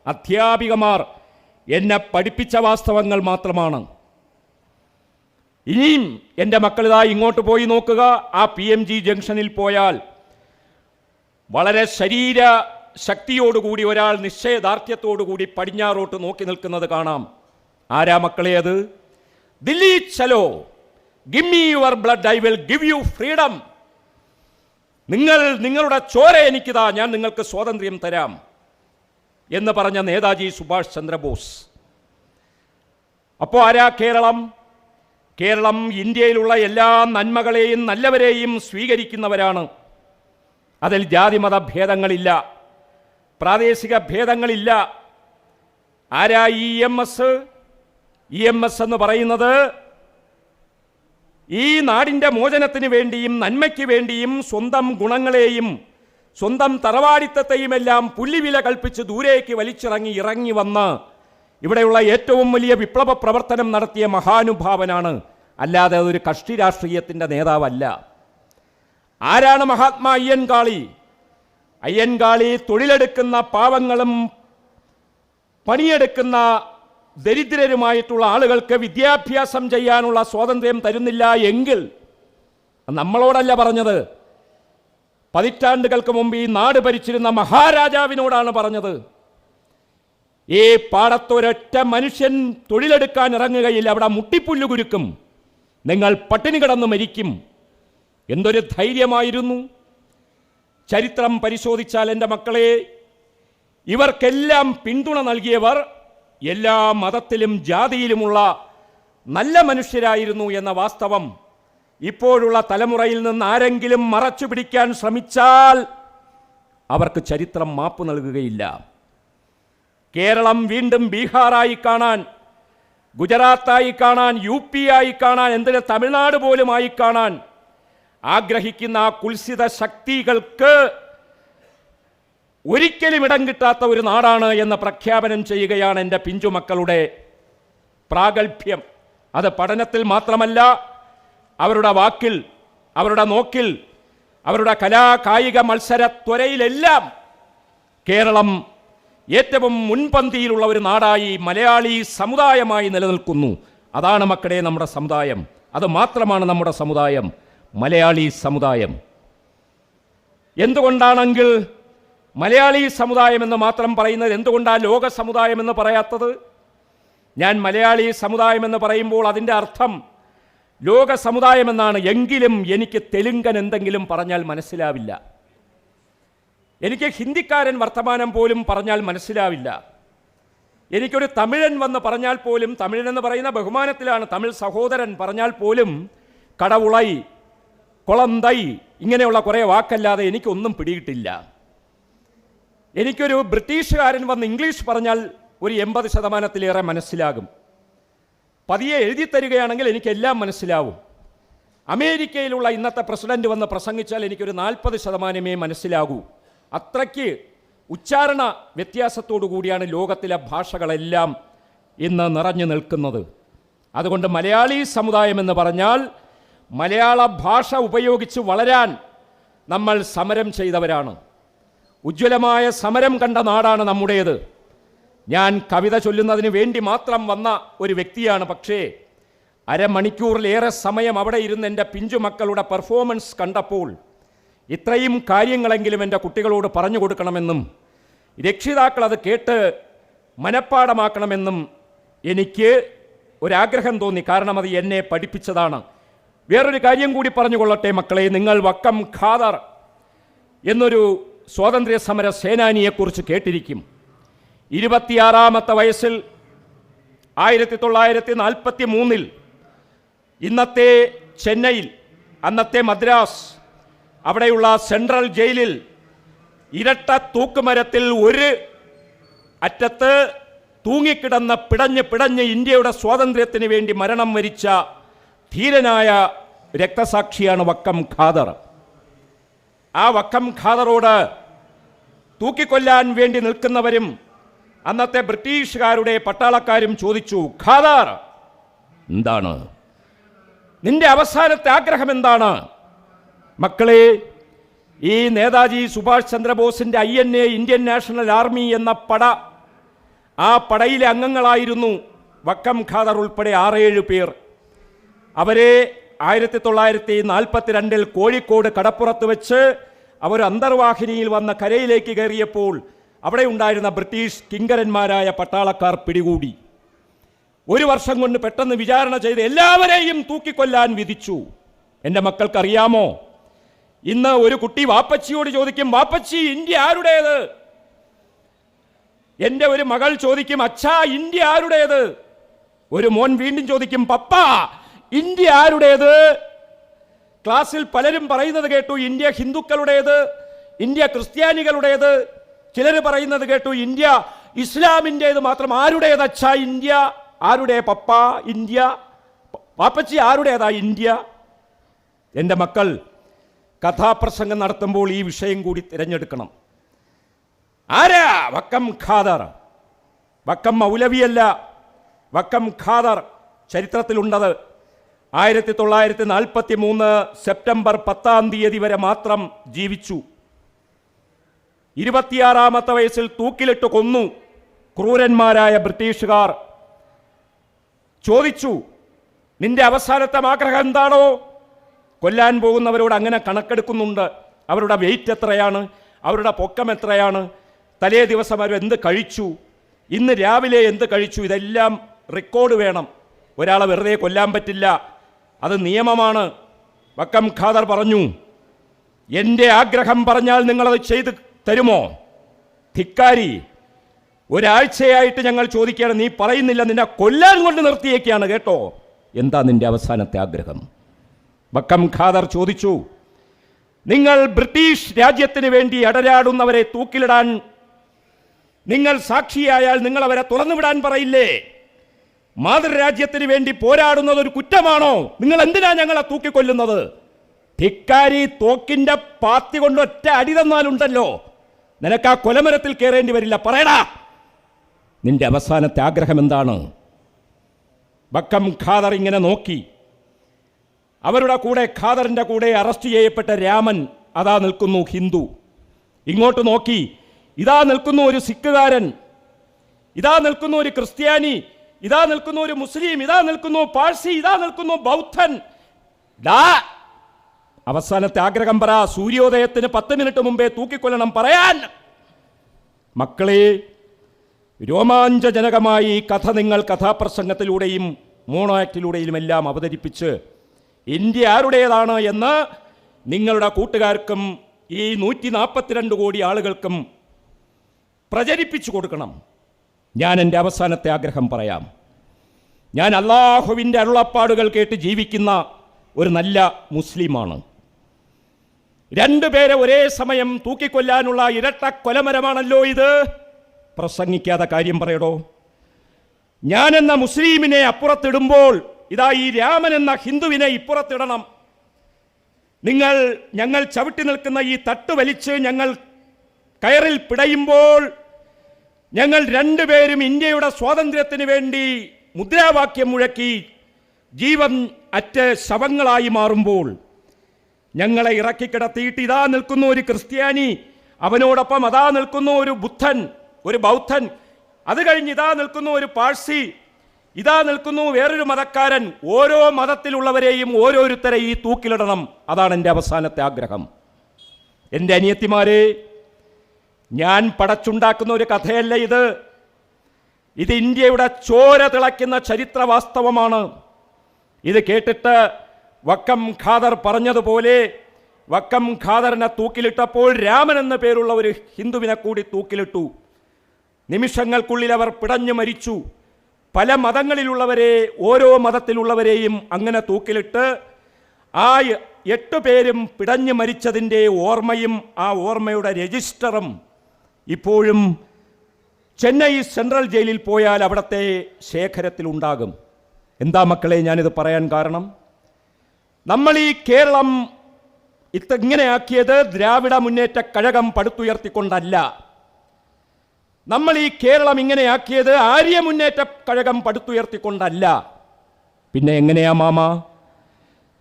അധ്യാപികമാർ എന്നെ പഠിപ്പിച്ച വാസ്തവങ്ങൾ മാത്രമാണ്. ഇനിയും എൻ്റെ മക്കളിതാ ഇങ്ങോട്ട് പോയി നോക്കുക. ആ PMG ജംഗ്ഷനിൽ പോയാൽ വളരെ ശരീര ശക്തിയോടുകൂടി ഒരാൾ നിശ്ചയദാർഢ്യത്തോടുകൂടി പടിഞ്ഞാറോട്ട് നോക്കി നിൽക്കുന്നത് കാണാം. ആരാ മക്കളെ അത്? ദില്ലി ചലോ, give me your blood, I will give you freedom. നിങ്ങളുടെ ചോര എനിക്കിതാ, ഞാൻ നിങ്ങൾക്ക് സ്വാതന്ത്ര്യം തരാം എന്ന് പറഞ്ഞ നേതാജി സുഭാഷ് ചന്ദ്രബോസ്. അപ്പോൾ ആരാ കേരളം? കേരളം ഇന്ത്യയിലുള്ള എല്ലാ നന്മകളെയും നല്ലവരെയും സ്വീകരിക്കുന്നവരാണ്. അതിൽ ജാതിമത ഭേദങ്ങളില്ല, പ്രാദേശിക ഭേദങ്ങളില്ല. ആരാ EMS? EMS എന്ന് പറയുന്നത് ഈ നാടിൻ്റെ മോചനത്തിന് വേണ്ടിയും നന്മയ്ക്ക് വേണ്ടിയും സ്വന്തം ഗുണങ്ങളെയും സ്വന്തം തറവാടിത്തത്തെയുമെല്ലാം പുല്ലിവില കൽപ്പിച്ച് ദൂരേക്ക് ഇറങ്ങി വന്ന് ഇവിടെയുള്ള ഏറ്റവും വലിയ വിപ്ലവ പ്രവർത്തനം നടത്തിയ മഹാനുഭാവനാണ്. അല്ലാതെ അതൊരു കക്ഷി രാഷ്ട്രീയത്തിൻ്റെ നേതാവല്ല. ആരാണ് മഹാത്മാ അയ്യൻകാളി? അയ്യൻകാളി തൊഴിലെടുക്കുന്ന പാവങ്ങളും പണിയെടുക്കുന്ന ദരിദ്രരുമായിട്ടുള്ള ആളുകൾക്ക് വിദ്യാഭ്യാസം ചെയ്യാനുള്ള സ്വാതന്ത്ര്യം തരുന്നില്ല എങ്കിൽ, നമ്മളോടല്ല പറഞ്ഞത്, പതിറ്റാണ്ടുകൾക്ക് മുമ്പ് ഈ നാട് ഭരിച്ചിരുന്ന മഹാരാജാവിനോടാണ് പറഞ്ഞത്. ഈ പാടത്തൊരൊറ്റ മനുഷ്യൻ തൊഴിലെടുക്കാൻ ഇറങ്ങുകയില്ല, അവിടെ മുട്ടിപ്പുല്ല് കുരുക്കും, നിങ്ങൾ പട്ടിണി കിടന്ന് മരിക്കും. എന്തൊരു ധൈര്യമായിരുന്നു! ചരിത്രം പരിശോധിച്ചാൽ എൻ്റെ മക്കളെ, ഇവർക്കെല്ലാം പിന്തുണ നൽകിയവർ എല്ലാ മതത്തിലും ജാതിയിലുമുള്ള നല്ല മനുഷ്യരായിരുന്നു എന്ന വാസ്തവം ഇപ്പോഴുള്ള തലമുറയിൽ നിന്ന് ആരെങ്കിലും മറച്ചു പിടിക്കാൻ ശ്രമിച്ചാൽ അവർക്ക് ചരിത്രം മാപ്പ് നൽകുകയില്ല. കേരളം വീണ്ടും ബീഹാറായി കാണാൻ, ഗുജറാത്തായി കാണാൻ, UP ആയി കാണാൻ, എന്തിന് തമിഴ്നാട് പോലുമായി കാണാൻ ആഗ്രഹിക്കുന്ന ആ കുൽസിത ശക്തികൾക്ക് ഒരിക്കലും ഇടം കിട്ടാത്ത ഒരു നാടാണ് എന്ന് പ്രഖ്യാപനം ചെയ്യുകയാണ് എൻ്റെ പിഞ്ചുമക്കളുടെ പ്രാഗൽഭ്യം. അത് പഠനത്തിൽ മാത്രമല്ല, അവരുടെ വാക്കിൽ, അവരുടെ നോക്കിൽ, അവരുടെ കായിക മത്സര ത്വരയിലെല്ലാം കേരളം ഏറ്റവും മുൻപന്തിയിലുള്ള ഒരു നാടായി, മലയാളി സമുദായമായി നിലനിൽക്കുന്നു. അതാണ് മക്കളെ നമ്മുടെ സമുദായം. അത് മാത്രമാണ് നമ്മുടെ സമുദായം, മലയാളി സമുദായം. എന്തുകൊണ്ടാണെങ്കിൽ മലയാളി സമുദായം എന്ന് മാത്രം പറയുന്നത്? എന്തുകൊണ്ടാണ് ലോക സമുദായം എന്ന് പറയാത്തത്? ഞാൻ മലയാളി സമുദായം എന്ന് പറയുമ്പോൾ അതിൻ്റെ അർത്ഥം ലോക സമുദായം എന്നാണ്. എങ്കിലും എനിക്ക് തെലുങ്കൻ എന്തെങ്കിലും പറഞ്ഞാൽ മനസ്സിലാവില്ല, എനിക്ക് ഹിന്ദിക്കാരൻ വർത്തമാനം പോലും പറഞ്ഞാൽ മനസ്സിലാവില്ല, എനിക്കൊരു തമിഴൻ വന്ന് പറഞ്ഞാൽ പോലും, തമിഴൻ എന്ന് പറയുന്ന ബഹുമാനത്തിലാണ്, തമിഴ് സഹോദരൻ പറഞ്ഞാൽ പോലും കടവുളൈ, കൊളന്തൈ ഇങ്ങനെയുള്ള കുറേ വാക്കല്ലാതെ എനിക്കൊന്നും പിടികിട്ടില്ല. എനിക്കൊരു ബ്രിട്ടീഷുകാരൻ വന്ന് ഇംഗ്ലീഷ് പറഞ്ഞാൽ ഒരു 80% മനസ്സിലാകും. പതിയെ എഴുതി തരികയാണെങ്കിൽ എനിക്കെല്ലാം മനസ്സിലാവും. അമേരിക്കയിലുള്ള ഇന്നത്തെ പ്രസിഡന്റ് വന്ന് പ്രസംഗിച്ചാൽ എനിക്കൊരു 40% മനസ്സിലാകൂ. അത്രയ്ക്ക് ഉച്ചാരണ വ്യത്യാസത്തോടു കൂടിയാണ് ലോകത്തിലെ ഭാഷകളെല്ലാം ഇന്ന് നിറഞ്ഞു നിൽക്കുന്നത്. അതുകൊണ്ട് മലയാളി സമുദായം എന്ന് പറഞ്ഞാൽ മലയാള ഭാഷ ഉപയോഗിച്ച് വളരാൻ നമ്മൾ സമരം ചെയ്തവരാണ്. ഉജ്ജ്വലമായ സമരം കണ്ട നാടാണ് നമ്മുടേത്. ഞാൻ കവിത ചൊല്ലുന്നതിന് വേണ്ടി മാത്രം വന്ന ഒരു വ്യക്തിയാണ്. പക്ഷേ അരമണിക്കൂറിലേറെ സമയം അവിടെ ഇരുന്ന് എൻ്റെ പിഞ്ചുമക്കളുടെ പെർഫോമൻസ് കണ്ടപ്പോൾ ഇത്രയും കാര്യങ്ങളെങ്കിലും എൻ്റെ കുട്ടികളോട് പറഞ്ഞു കൊടുക്കണമെന്നും രക്ഷിതാക്കൾ അത് കേട്ട് മനഃപ്പാടമാക്കണമെന്നും എനിക്ക് ഒരാഗ്രഹം തോന്നി. കാരണം അത് എന്നെ പഠിപ്പിച്ചതാണ്. വേറൊരു കാര്യം കൂടി പറഞ്ഞുകൊള്ളട്ടെ മക്കളെ. നിങ്ങൾ വക്കം ഖാദർ എന്നൊരു സ്വാതന്ത്ര്യ സമര സേനാനിയെക്കുറിച്ച് കേട്ടിരിക്കും. 26-ാമത്തെ വയസ്സിൽ 1943 ഇന്നത്തെ ചെന്നൈയിൽ, അന്നത്തെ മദ്രാസ്, അവിടെയുള്ള സെൻട്രൽ ജയിലിൽ ഇരട്ട തൂക്കുമരത്തിൽ ഒരു അറ്റത്ത് തൂങ്ങിക്കിടന്ന് പിടഞ്ഞ് ഇന്ത്യയുടെ സ്വാതന്ത്ര്യത്തിന് വേണ്ടി മരണം വരിച്ച ധീരനായ രക്തസാക്ഷിയാണ് വക്കം ഖാദർ. ആ വക്കം ഖാദറോട് തൂക്കിക്കൊല്ലാൻ വേണ്ടി നിൽക്കുന്നവരും അന്നത്തെ ബ്രിട്ടീഷുകാരുടെ പട്ടാളക്കാരും ചോദിച്ചു, ഖാദർ, എന്താണ് നിന്റെ അവസാനത്തെ ആഗ്രഹം? എന്താണ്? മക്കളെ, ഈ നേതാജി സുഭാഷ് ചന്ദ്രബോസിന്റെ INA, ഇന്ത്യൻ നാഷണൽ ആർമി എന്ന പട, ആ പടയിലെ അംഗങ്ങളായിരുന്നു വക്കം ഖാദർ ഉൾപ്പെടെ 6-7 പേർ. അവരെ 1942 കോഴിക്കോട് കടപ്പുറത്ത് വെച്ച് അവർ അന്തർവാഹിനിയിൽ വന്ന കരയിലേക്ക് കയറിയപ്പോൾ അവിടെ ഉണ്ടായിരുന്ന ബ്രിട്ടീഷ് കിങ്കരന്മാരായ പട്ടാളക്കാർ പിടികൂടി. 1 വർഷം കൊണ്ട് പെട്ടെന്ന് വിചാരണ ചെയ്ത് എല്ലാവരെയും തൂക്കിക്കൊല്ലാൻ വിധിച്ചു. എൻ്റെ മക്കൾക്കറിയാമോ, ഇന്ന് ഒരു കുട്ടി വാപ്പച്ചിയോട് ചോദിക്കും, വാപ്പച്ചി, ഇന്ത്യ ആരുടേത്? എൻ്റെ ഒരു മകൾ ചോദിക്കും, അച്ഛാ, ഇന്ത്യ ആരുടേത്? ഒരു മോൻ വീണ്ടും ചോദിക്കും, പപ്പ, ഇന്ത്യ ആരുടേത്? ക്ലാസ്സിൽ പലരും പറയുന്നത് കേട്ടു, ഇന്ത്യ ഹിന്ദുക്കളുടേത്, ഇന്ത്യ ക്രിസ്ത്യാനികളുടേത്. ചിലർ പറയുന്നത് കേട്ടു, ഇന്ത്യ ഇസ്ലാമിൻ്റേത് മാത്രം. ആരുടേതച്ഛാ ഇന്ത്യ? ആരുടെ പപ്പ ഇന്ത്യ? പാപ്പച്ചി, ആരുടേതാ ഇന്ത്യ? എൻ്റെ മക്കൾ കഥാപ്രസംഗം നടത്തുമ്പോൾ ഈ വിഷയം കൂടി തിരഞ്ഞെടുക്കണം. ആരാ വക്കം ഖാദർ? വക്കം മൗലവിയല്ല, വക്കം ഖാദർ ചരിത്രത്തിലുണ്ടത് 1943 സെപ്റ്റംബർ 10 വരെ മാത്രം ജീവിച്ചു. 26-ാമത്തെ വയസ്സിൽ തൂക്കിലിട്ട് കൊന്നു. ക്രൂരന്മാരായ ബ്രിട്ടീഷുകാർ ചോദിച്ചു, നിന്റെ അവസാനത്തെ ആഗ്രഹം എന്താണോ? കൊല്ലാൻ പോകുന്നവരോട് അങ്ങനെ കണക്കെടുക്കുന്നുണ്ട്. അവരുടെ വെയിറ്റ് എത്രയാണ്, അവരുടെ പൊക്കം എത്രയാണ്, തലേ ദിവസം അവർ എന്ത് കഴിച്ചു, ഇന്ന് രാവിലെ എന്ത് കഴിച്ചു, ഇതെല്ലാം റെക്കോർഡ് വേണം. ഒരാളെ വെറുതെ കൊല്ലാൻ പറ്റില്ല, അത് നിയമമാണ്. വക്കം ഖാദർ പറഞ്ഞു, എൻ്റെ ആഗ്രഹം പറഞ്ഞാൽ നിങ്ങളത് ചെയ്ത് തരുമോ? ധിക്കാരി, ഒരാഴ്ചയായിട്ട് ഞങ്ങൾ ചോദിക്കുകയാണ്, നീ പറയുന്നില്ല, നിന്നെ കൊല്ലാൻ കൊണ്ട് നിർത്തിയേക്കാണ് കേട്ടോ. എന്താ നിന്റെ അവസാനത്തെ ആഗ്രഹം? വക്കം ഖാദർ ചോദിച്ചു, നിങ്ങൾ ബ്രിട്ടീഷ് രാജ്യത്തിന് വേണ്ടി അടരാടുന്നവരെ തൂക്കിലിടാൻ നിങ്ങൾ സാക്ഷിയായാൽ നിങ്ങൾ അവരെ തുറന്നുവിടാൻ പറയില്ലേ? മാതൃരാജ്യത്തിന് വേണ്ടി പോരാടുന്നത് ഒരു കുറ്റമാണോ? നിങ്ങൾ എന്തിനാ ഞങ്ങളെ തൂക്കിക്കൊല്ലുന്നത്? ധിക്കാരി, തോക്കിന്റെ പാത്തി കൊണ്ട് ഒറ്റ അടി തന്നാലുണ്ടല്ലോ, നിനക്ക് ആ കൊലമരത്തിൽ കയറേണ്ടി വരില്ല. പറയടാ, നിന്റെ അവസാനത്തെ ആഗ്രഹം എന്താണ്? വക്കം ഖാദർ ഇങ്ങനെ നോക്കി. അവരുടെ കൂടെ, ഖാദറിന്റെ കൂടെ അറസ്റ്റ് ചെയ്യപ്പെട്ട രാമൻ അതാ നിൽക്കുന്നു, ഹിന്ദു. ഇങ്ങോട്ട് നോക്കി, ഇതാ നിൽക്കുന്നു ഒരു സിഖുകാരൻ, ഇതാ നിൽക്കുന്നു ഒരു ക്രിസ്ത്യാനി, ഇതാ നിൽക്കുന്നു ഒരു മുസ്ലിം, ഇതാ നിൽക്കുന്നു പാഴ്സി, ഇതാ നിൽക്കുന്നു ബൗദ്ധൻ. അവസാനത്തെ ആഗ്രഹം പറ. സൂര്യോദയത്തിന് 10 മിനിറ്റ് മുമ്പേ തൂക്കിക്കൊല്ലണം പറയാൻ. മക്കളെ, രോമാഞ്ചജനകമായി ഈ കഥ നിങ്ങൾ കഥാപ്രസംഗത്തിലൂടെയും മോണോ ആക്ടിലൂടെയും എല്ലാം അവതരിപ്പിച്ച് ഇന്ത്യ ആരുടേതാണ് എന്ന് നിങ്ങളുടെ കൂട്ടുകാർക്കും ഈ 142 കോടി ആളുകൾക്കും പ്രചരിപ്പിച്ചു കൊടുക്കണം. ഞാൻ എൻ്റെ അവസാനത്തെ ആഗ്രഹം പറയാം. ഞാൻ അള്ളാഹുവിൻ്റെ അരുളപ്പാടുകൾ കേട്ട് ജീവിക്കുന്ന ഒരു നല്ല മുസ്ലിമാണ്. 2 പേരെ ഒരേ സമയം തൂക്കിക്കൊല്ലാനുള്ള ഇരട്ട കൊലമരമാണല്ലോ ഇത്. പ്രസംഗിക്കാതെ കാര്യം പറയടോ. ഞാനെന്ന മുസ്ലിമിനെ അപ്പുറത്തിടുമ്പോൾ ഇതാ ഈ രാമൻ എന്ന ഹിന്ദുവിനെ ഇപ്പുറത്തിടണം. ഞങ്ങൾ ചവിട്ടി നിൽക്കുന്ന ഈ തട്ട് വലിച്ച് ഞങ്ങൾ കയറിൽ പിടയുമ്പോൾ ഞങ്ങൾ രണ്ടുപേരും ഇന്ത്യയുടെ സ്വാതന്ത്ര്യത്തിന് വേണ്ടി മുദ്രാവാക്യം മുഴക്കി ജീവൻ അറ്റ ശവങ്ങളായി മാറുമ്പോൾ ഞങ്ങളെ ഇറക്കിക്കിടത്തിയിട്ട് ഇതാ നിൽക്കുന്ന ഒരു ക്രിസ്ത്യാനി, അവനോടൊപ്പം അതാ നിൽക്കുന്ന ഒരു ബുദ്ധൻ, ഒരു ബൗദ്ധൻ, അത് കഴിഞ്ഞ് ഇതാ നിൽക്കുന്ന ഒരു പാഴ്സി, ഇതാ നിൽക്കുന്നു വേറൊരു മതക്കാരൻ. ഓരോ മതത്തിലുള്ളവരെയും ഓരോരുത്തരെ ഈ തൂക്കിലിടണം. അതാണ് എൻ്റെ അവസാനത്തെ ആഗ്രഹം. എൻ്റെ അനിയത്തിമാരെ, ഞാൻ പടച്ചുണ്ടാക്കുന്ന ഒരു കഥയല്ല ഇത്. ഇത് ഇന്ത്യയുടെ ചോര തിളയ്ക്കുന്ന ചരിത്ര വാസ്തവമാണ്. ഇത് കേട്ടിട്ട് വക്കം ഖാദർ പറഞ്ഞതുപോലെ, വക്കം ഖാദറിനെ തൂക്കിലിട്ടപ്പോൾ രാമൻ എന്ന പേരുള്ള ഒരു ഹിന്ദുവിനെ കൂടി തൂക്കിലിട്ടു. നിമിഷങ്ങൾക്കുള്ളിൽ അവർ പിടഞ്ഞു മരിച്ചു. പല മതങ്ങളിലുള്ളവരെ, ഓരോ മതത്തിലുള്ളവരെയും അങ്ങനെ തൂക്കിലിട്ട് ആ 8 പേരും പിടഞ്ഞു മരിച്ചതിൻ്റെ ഓർമ്മയും ആ ഓർമ്മയുടെ രജിസ്റ്ററും ഇപ്പോഴും ചെന്നൈ സെൻട്രൽ ജയിലിൽ പോയാൽ അവിടുത്തെ ശേഖരത്തിലുണ്ടാകും. എന്താ മക്കളെ ഞാനിത് പറയാൻ കാരണം? നമ്മൾ ഈ കേരളം ഇങ്ങനെയാക്കിയത് ദ്രാവിഡ മുന്നേറ്റ കഴകം പടുത്തുയർത്തിക്കൊണ്ടല്ല. നമ്മൾ ഈ കേരളം ഇങ്ങനെയാക്കിയത് ആര്യ മുന്നേറ്റ കഴകം പടുത്തുയർത്തിക്കൊണ്ടല്ല. പിന്നെ എങ്ങനെയാ മാമ?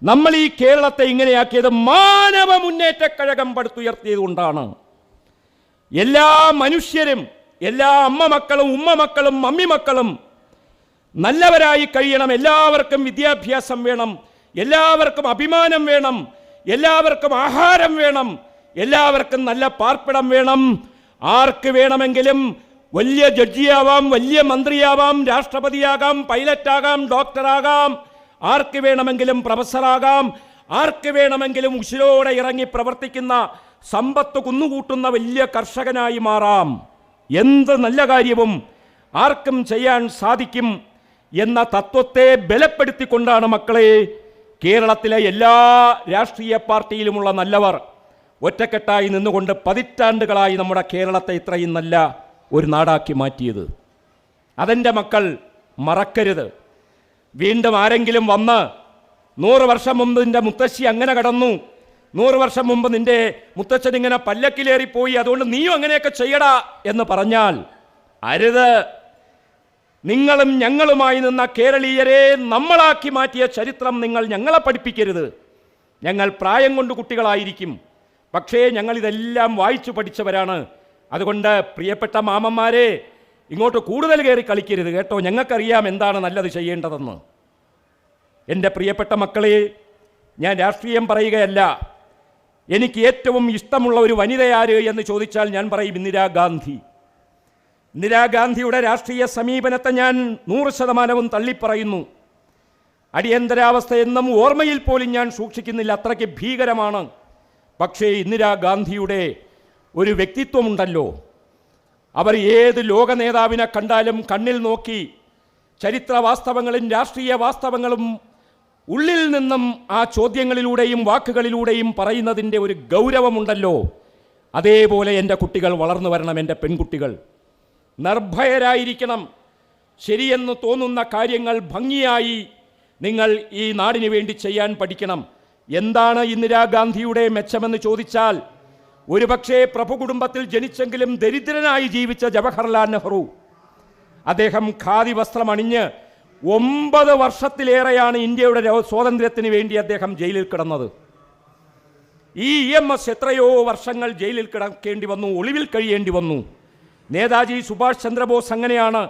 നമ്മൾ ഈ കേരളത്തെ ഇങ്ങനെയാക്കിയത് മാനവ മുന്നേറ്റ കഴകം പടുത്തുയർത്തിയത് കൊണ്ടാണ്. എല്ലാ മനുഷ്യരും, എല്ലാ അമ്മ മക്കളും ഉമ്മ മക്കളും മമ്മി മക്കളും നല്ലവരായി കഴിയണം. എല്ലാവർക്കും വിദ്യാഭ്യാസം വേണം, എല്ലാവർക്കും അഭിമാനം വേണം, എല്ലാവർക്കും ആഹാരം വേണം, എല്ലാവർക്കും നല്ല പാർപ്പിടം വേണം. ആർക്ക് വേണമെങ്കിലും വലിയ ജഡ്ജിയാവാം, വലിയ മന്ത്രിയാവാം, രാഷ്ട്രപതിയാകാം, പൈലറ്റാകാം, ഡോക്ടറാകാം, ആർക്ക് വേണമെങ്കിലും പ്രൊഫസറാകാം, ആർക്ക് വേണമെങ്കിലും ഉശിരോടെ ഇറങ്ങി പ്രവർത്തിക്കുന്ന സമ്പത്ത് കുന്നുകൂട്ടുന്ന വലിയ കർഷകനായി മാറാം. എന്ത് നല്ല കാര്യവും ആർക്കും ചെയ്യാൻ സാധിക്കും എന്ന തത്വത്തെ ബലപ്പെടുത്തിക്കൊണ്ടാണ് മക്കളെ കേരളത്തിലെ എല്ലാ രാഷ്ട്രീയ പാർട്ടിയിലുമുള്ള നല്ലവർ ഒറ്റക്കെട്ടായി നിന്നുകൊണ്ട് പതിറ്റാണ്ടുകളായി നമ്മുടെ കേരളത്തെ ഇത്രയും നല്ല ഒരു നാടാക്കി മാറ്റിയത്. അതെൻ്റെ മക്കൾ മറക്കരുത്. വീണ്ടും ആരെങ്കിലും വന്ന് 100 വർഷം മുമ്പ് നിൻ്റെ മുത്തശ്ശി അങ്ങനെ കടന്നു, 100 വർഷം മുമ്പ് നിൻ്റെ മുത്തച്ഛൻ ഇങ്ങനെ പല്ലക്കിലേറിപ്പോയി, അതുകൊണ്ട് നീയും അങ്ങനെയൊക്കെ ചെയ്യടാ എന്ന് പറഞ്ഞാൽ അരുത്. നിങ്ങളും ഞങ്ങളുമായി നിന്ന കേരളീയരെ നമ്മളാക്കി മാറ്റിയ ചരിത്രം നിങ്ങൾ ഞങ്ങളെ പഠിപ്പിക്കരുത്. ഞങ്ങൾ പ്രായം കൊണ്ട് കുട്ടികളായിരിക്കും, പക്ഷേ ഞങ്ങളിതെല്ലാം വായിച്ചു പഠിച്ചവരാണ്. അതുകൊണ്ട് പ്രിയപ്പെട്ട മാമന്മാരെ, ഇങ്ങോട്ട് കൂടുതൽ കയറി കളിക്കരുത് കേട്ടോ. ഞങ്ങൾക്കറിയാം എന്താണ് നല്ലത് ചെയ്യേണ്ടതെന്ന്. എൻ്റെ പ്രിയപ്പെട്ട മക്കളെ, ഞാൻ രാഷ്ട്രീയം പറയുകയല്ല. എനിക്ക് ഏറ്റവും ഇഷ്ടമുള്ള ഒരു വനിതയാര് എന്ന് ചോദിച്ചാൽ ഞാൻ പറയും ഇന്ദിരാഗാന്ധി. ഇന്ദിരാഗാന്ധിയുടെ രാഷ്ട്രീയ സമീപനത്തെ ഞാൻ 100% തള്ളിപ്പറയുന്നു. അടിയന്തരാവസ്ഥ എന്നും ഓർമ്മയിൽ പോലും ഞാൻ സൂക്ഷിക്കുന്നില്ല, അത്രയ്ക്ക് ഭീകരമാണ്. പക്ഷേ ഇന്ദിരാഗാന്ധിയുടെ ഒരു വ്യക്തിത്വമുണ്ടല്ലോ. അവർ ഏത് ലോക നേതാവിനെ കണ്ടാലും കണ്ണിൽ നോക്കി ചരിത്ര വാസ്തവങ്ങളും രാഷ്ട്രീയ വാസ്തവങ്ങളും ഉള്ളിൽ നിന്നും ആ ചോദ്യങ്ങളിലൂടെയും വാക്കുകളിലൂടെയും പറയുന്നതിൻ്റെ ഒരു ഗൗരവമുണ്ടല്ലോ. അതേപോലെ എൻ്റെ കുട്ടികൾ വളർന്നു വരണം. എൻ്റെ പെൺകുട്ടികൾ നിർഭയരായിരിക്കണം. ശരിയെന്ന് തോന്നുന്ന കാര്യങ്ങൾ ഭംഗിയായി നിങ്ങൾ ഈ നാടിന് വേണ്ടി ചെയ്യാൻ പഠിക്കണം. എന്താണ് ഇന്ദിരാഗാന്ധിയുടെ മെച്ചമെന്ന് ചോദിച്ചാൽ, ഒരുപക്ഷേ പ്രഭു കുടുംബത്തിൽ ജനിച്ചെങ്കിലും ദരിദ്രനായി ജീവിച്ച ജവഹർലാൽ നെഹ്റു, അദ്ദേഹം ഖാദി വസ്ത്രം അണിഞ്ഞ് 9 വർഷത്തിലേറെയാണ് ഇന്ത്യയുടെ സ്വാതന്ത്ര്യത്തിന് വേണ്ടി അദ്ദേഹം ജയിലിൽ കിടന്നത്. ഈ EMS എത്രയോ വർഷങ്ങൾ ജയിലിൽ കിടക്കേണ്ടി വന്നു, ഒളിവിൽ കഴിയേണ്ടി വന്നു. നേതാജി സുഭാഷ് ചന്ദ്രബോസ് അങ്ങനെയാണ്.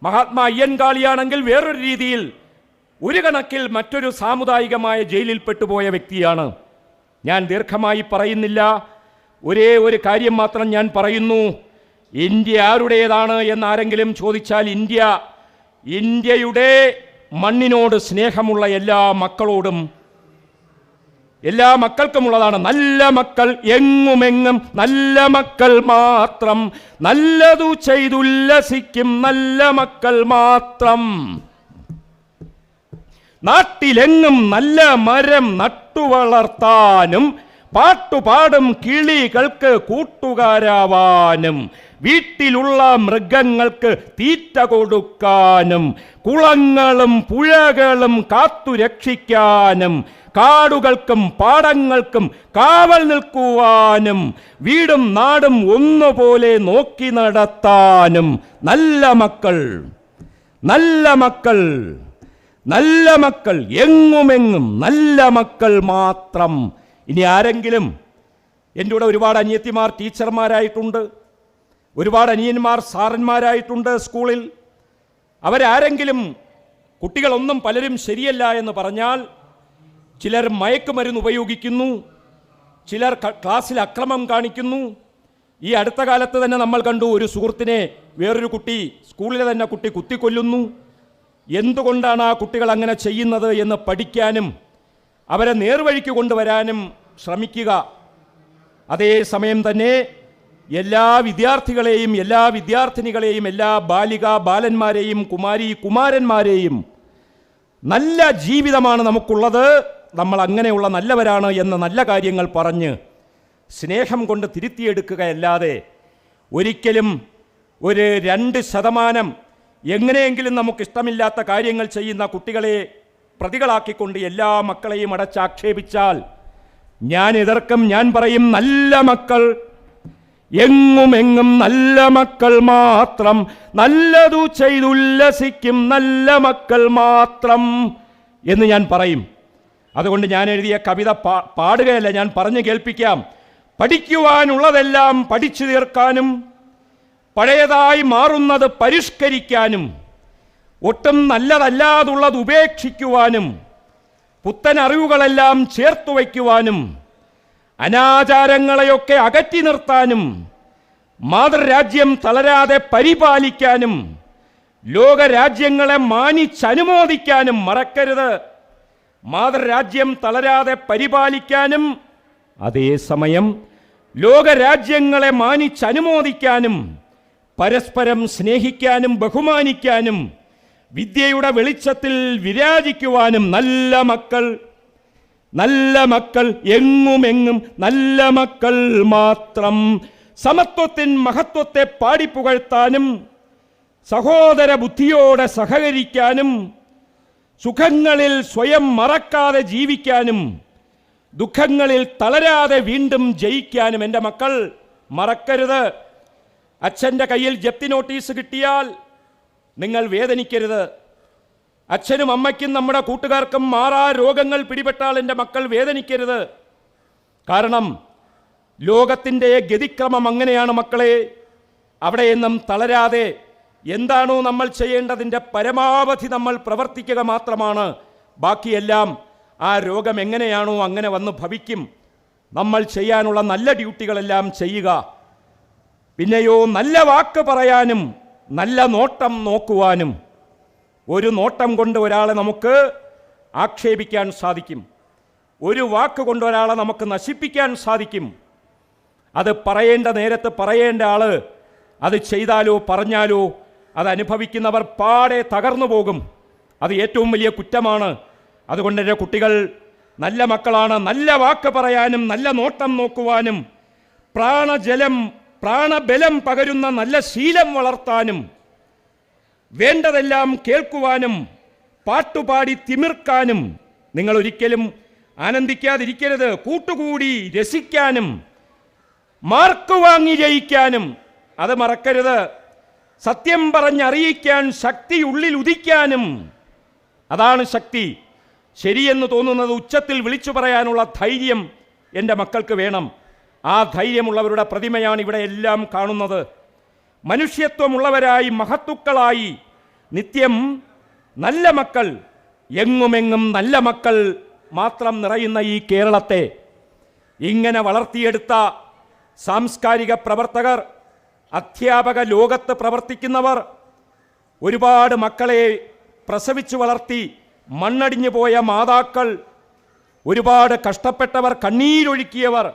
മഹാത്മാ അയ്യൻകാളിയാണെങ്കിൽ വേറൊരു രീതിയിൽ, ഒരു കണക്കിൽ മറ്റൊരു സാമുദായികമായ ജയിലിൽ പെട്ടുപോയ വ്യക്തിയാണ്. ഞാൻ ദീർഘമായി പറയുന്നില്ല, ഒരേ ഒരു കാര്യം മാത്രം ഞാൻ പറയുന്നു. ഇന്ത്യ ആരുടേതാണ് എന്നാരെങ്കിലും ചോദിച്ചാൽ ഇന്ത്യയുടെ മണ്ണിനോട് സ്നേഹമുള്ള എല്ലാ മക്കളോടും, എല്ലാ മക്കൾക്കുമുള്ളതാണ്. നല്ല മക്കൾ എങ്ങുമെങ്ങും നല്ല മക്കൾ മാത്രം, നല്ലതു ചെയ്തുല്ലസിക്കും നല്ല മക്കൾ മാത്രം. നാട്ടിലെങ്ങും നല്ല മരം നട്ടുവളർത്താനും പാട്ടുപാടും കിളികൾക്ക് കൂട്ടുകാരാവാനും വീട്ടിലുള്ള മൃഗങ്ങൾക്ക് തീറ്റ കൊടുക്കാനും കുളങ്ങളും പുഴകളും കാത്തുരക്ഷിക്കാനും കാടുകൾക്കും പാടങ്ങൾക്കും കാവൽ നിൽക്കുവാനും വീടും നാടും ഒന്നുപോലെ നോക്കി നടത്താനും നല്ല മക്കൾ, നല്ല മക്കൾ, നല്ല മക്കൾ, എങ്ങുമെങ്ങും നല്ല മക്കൾ മാത്രം. ഇനി ആരെങ്കിലും, എൻ്റെ കൂടെ ഒരുപാട് അനിയത്തിമാർ ടീച്ചർമാരായിട്ടുണ്ട്, ഒരുപാട് അനിയന്മാർ സാറന്മാരായിട്ടുണ്ട് സ്കൂളിൽ. അവരാരെങ്കിലും കുട്ടികളൊന്നും പലരും ശരിയല്ല എന്ന് പറഞ്ഞാൽ, ചിലർ മയക്കുമരുന്ന് ഉപയോഗിക്കുന്നു, ചിലർ ക്ലാസ്സിൽ അക്രമം കാണിക്കുന്നു. ഈ അടുത്ത കാലത്ത് തന്നെ നമ്മൾ കണ്ടു, ഒരു സുഹൃത്തിനെ വേറൊരു കുട്ടി, സ്കൂളിലെ തന്നെ കുട്ടി കുത്തിക്കൊല്ലുന്നു. എന്തുകൊണ്ടാണ് ആ കുട്ടികൾ അങ്ങനെ ചെയ്യുന്നത് എന്ന് പഠിക്കാനും അവരെ നേർവഴിക്ക് കൊണ്ടുവരാനും ശ്രമിക്കുക. അതേസമയം തന്നെ എല്ലാ വിദ്യാർത്ഥികളെയും, എല്ലാ വിദ്യാർത്ഥിനികളെയും, എല്ലാ ബാലിക ബാലന്മാരെയും കുമാരി കുമാരന്മാരെയും നല്ല ജീവിതമാണ് നമുക്കുള്ളത്, നമ്മൾ അങ്ങനെയുള്ള നല്ലവരാണ് എന്ന നല്ല കാര്യങ്ങൾ പറഞ്ഞ് സ്നേഹം കൊണ്ട് തിരുത്തിയെടുക്കുകയല്ലാതെ ഒരിക്കലും ഒരു 2% എങ്ങനെയെങ്കിലും നമുക്കിഷ്ടമില്ലാത്ത കാര്യങ്ങൾ ചെയ്യുന്ന കുട്ടികളെ പ്രതികളാക്കിക്കൊണ്ട് എല്ലാ മക്കളെയും അടച്ചാക്ഷേപിച്ചാൽ ഞാൻ എതിർക്കും. ഞാൻ പറയും, നല്ല മക്കൾ, എങ്ങുമെങ്ങും നല്ല മക്കൾ മാത്രം, നല്ലതു ചെയ്തുല്ലസിക്കും നല്ല മക്കൾ മാത്രം എന്ന് ഞാൻ പറയും. അതുകൊണ്ട് ഞാൻ എഴുതിയ കവിത പാടുകയല്ല, ഞാൻ പറഞ്ഞു കേൾപ്പിക്കാം. പഠിക്കുവാനുള്ളതെല്ലാം പഠിച്ചു തീർക്കാനും പഴയതായി മാറുന്നത് പരിഷ്കരിക്കാനും ഒട്ടും നല്ലതല്ലാതുള്ളത് ഉപേക്ഷിക്കുവാനും പുത്തൻ അറിവുകളെല്ലാം ചേർത്തു വയ്ക്കുവാനും അനാചാരങ്ങളെയൊക്കെ അകറ്റി നിർത്താനും മാതൃരാജ്യം തളരാതെ പരിപാലിക്കാനും ലോകരാജ്യങ്ങളെ മാനിച്ചനുമോദിക്കാനും മറക്കരുത്. മാതൃരാജ്യം തളരാതെ പരിപാലിക്കാനും അതേസമയം ലോകരാജ്യങ്ങളെ മാനിച്ചനുമോദിക്കാനും പരസ്പരം സ്നേഹിക്കാനും ബഹുമാനിക്കാനും വിദ്യയുടെ വെളിച്ചത്തിൽ വിരാജിക്കുവാനും നല്ല മക്കൾ, നല്ല മക്കൾ, എങ്ങുമെങ്ങും നല്ല മക്കൾ മാത്രം. സമത്വത്തിൻ മഹത്വത്തെ പാടിപ്പുകഴ്ത്താനും സഹോദര ബുദ്ധിയോടെ സഹകരിക്കാനും സുഖങ്ങളിൽ സ്വയം മറക്കാതെ ജീവിക്കാനും ദുഃഖങ്ങളിൽ തളരാതെ വീണ്ടും ജയിക്കാനും എൻ്റെ മക്കൾ മറക്കരുത്. അച്ഛൻ്റെ കയ്യിൽ ജപ്തി നോട്ടീസ് കിട്ടിയാൽ നിങ്ങൾ വേദനിക്കരുത്. അച്ഛനും അമ്മയ്ക്കും നമ്മുടെ കൂട്ടുകാർക്കും മാറാ രോഗങ്ങൾ പിടിപെട്ടാൽ എൻ്റെ മക്കൾ വേദനിക്കരുത്. കാരണം ലോകത്തിൻ്റെ ഗതിക്രമം അങ്ങനെയാണ് മക്കളെ. അവിടെയൊന്നും തളരാതെ എന്താണോ നമ്മൾ ചെയ്യേണ്ടതിൻ്റെ പരമാവധി നമ്മൾ പ്രവർത്തിക്കുക മാത്രമാണ്. ബാക്കിയെല്ലാം ആ രോഗം എങ്ങനെയാണോ അങ്ങനെ വന്ന് ഭവിക്കും. നമ്മൾ ചെയ്യാനുള്ള നല്ല ഡ്യൂട്ടികളെല്ലാം ചെയ്യുക. പിന്നെയോ നല്ല വാക്ക് പറയാനും നല്ല നോട്ടം നോക്കുവാനും. ഒരു നോട്ടം കൊണ്ട് ഒരാളെ നമുക്ക് ആക്ഷേപിക്കാൻ സാധിക്കും, ഒരു വാക്ക് കൊണ്ട് ഒരാളെ നമുക്ക് നശിപ്പിക്കാൻ സാധിക്കും. അത് പറയേണ്ട നേരത്ത് പറയേണ്ട ആള് അത് ചെയ്താലോ പറഞ്ഞാലോ അത് അനുഭവിക്കുന്നവർ പാടെ തകർന്നു പോകും. അത് ഏറ്റവും വലിയ കുറ്റമാണ്. അതുകൊണ്ട് എൻ്റെ കുട്ടികൾ നല്ല മക്കളാണ്. നല്ല വാക്ക് പറയാനും നല്ല നോട്ടം നോക്കുവാനും പ്രാണബലം പകരുന്ന നല്ല ശീലം വളർത്താനും വേണ്ടതെല്ലാം കേൾക്കുവാനും പാട്ടുപാടി തിമിർക്കാനും നിങ്ങൾ ഒരിക്കലും ആനന്ദിക്കാതിരിക്കരുത്. കൂട്ടുകൂടി രസിക്കാനും മാർക്ക് വാങ്ങി ജയിക്കാനും അത് മറക്കരുത്. സത്യം പറഞ്ഞറിയിക്കാൻ ശക്തി ഉള്ളിൽ ഉദിക്കാനും, അതാണ് ശക്തി. ശരിയെന്ന് തോന്നുന്നത് ഉച്ചത്തിൽ വിളിച്ചു പറയാനുള്ള ധൈര്യം എൻ്റെ മക്കൾക്ക് വേണം. ആ ധൈര്യമുള്ളവരുടെ പ്രതിമയാണ് ഇവിടെ എല്ലാം കാണുന്നത്. മനുഷ്യത്വമുള്ളവരായി മഹത്തുക്കളായി നിത്യം നല്ല മക്കൾ, എങ്ങുമെങ്ങും നല്ല മക്കൾ മാത്രം നിറയുന്ന ഈ കേരളത്തെ ഇങ്ങനെ വളർത്തിയെടുത്ത സാംസ്കാരിക പ്രവർത്തകർ, അധ്യാപക ലോകത്ത് പ്രവർത്തിക്കുന്നവർ, ഒരുപാട് മക്കളെ പ്രസവിച്ചു വളർത്തി മണ്ണടിഞ്ഞു പോയ മാതാക്കൾ, ഒരുപാട് കഷ്ടപ്പെട്ടവർ, കണ്ണീരൊഴുക്കിയവർ,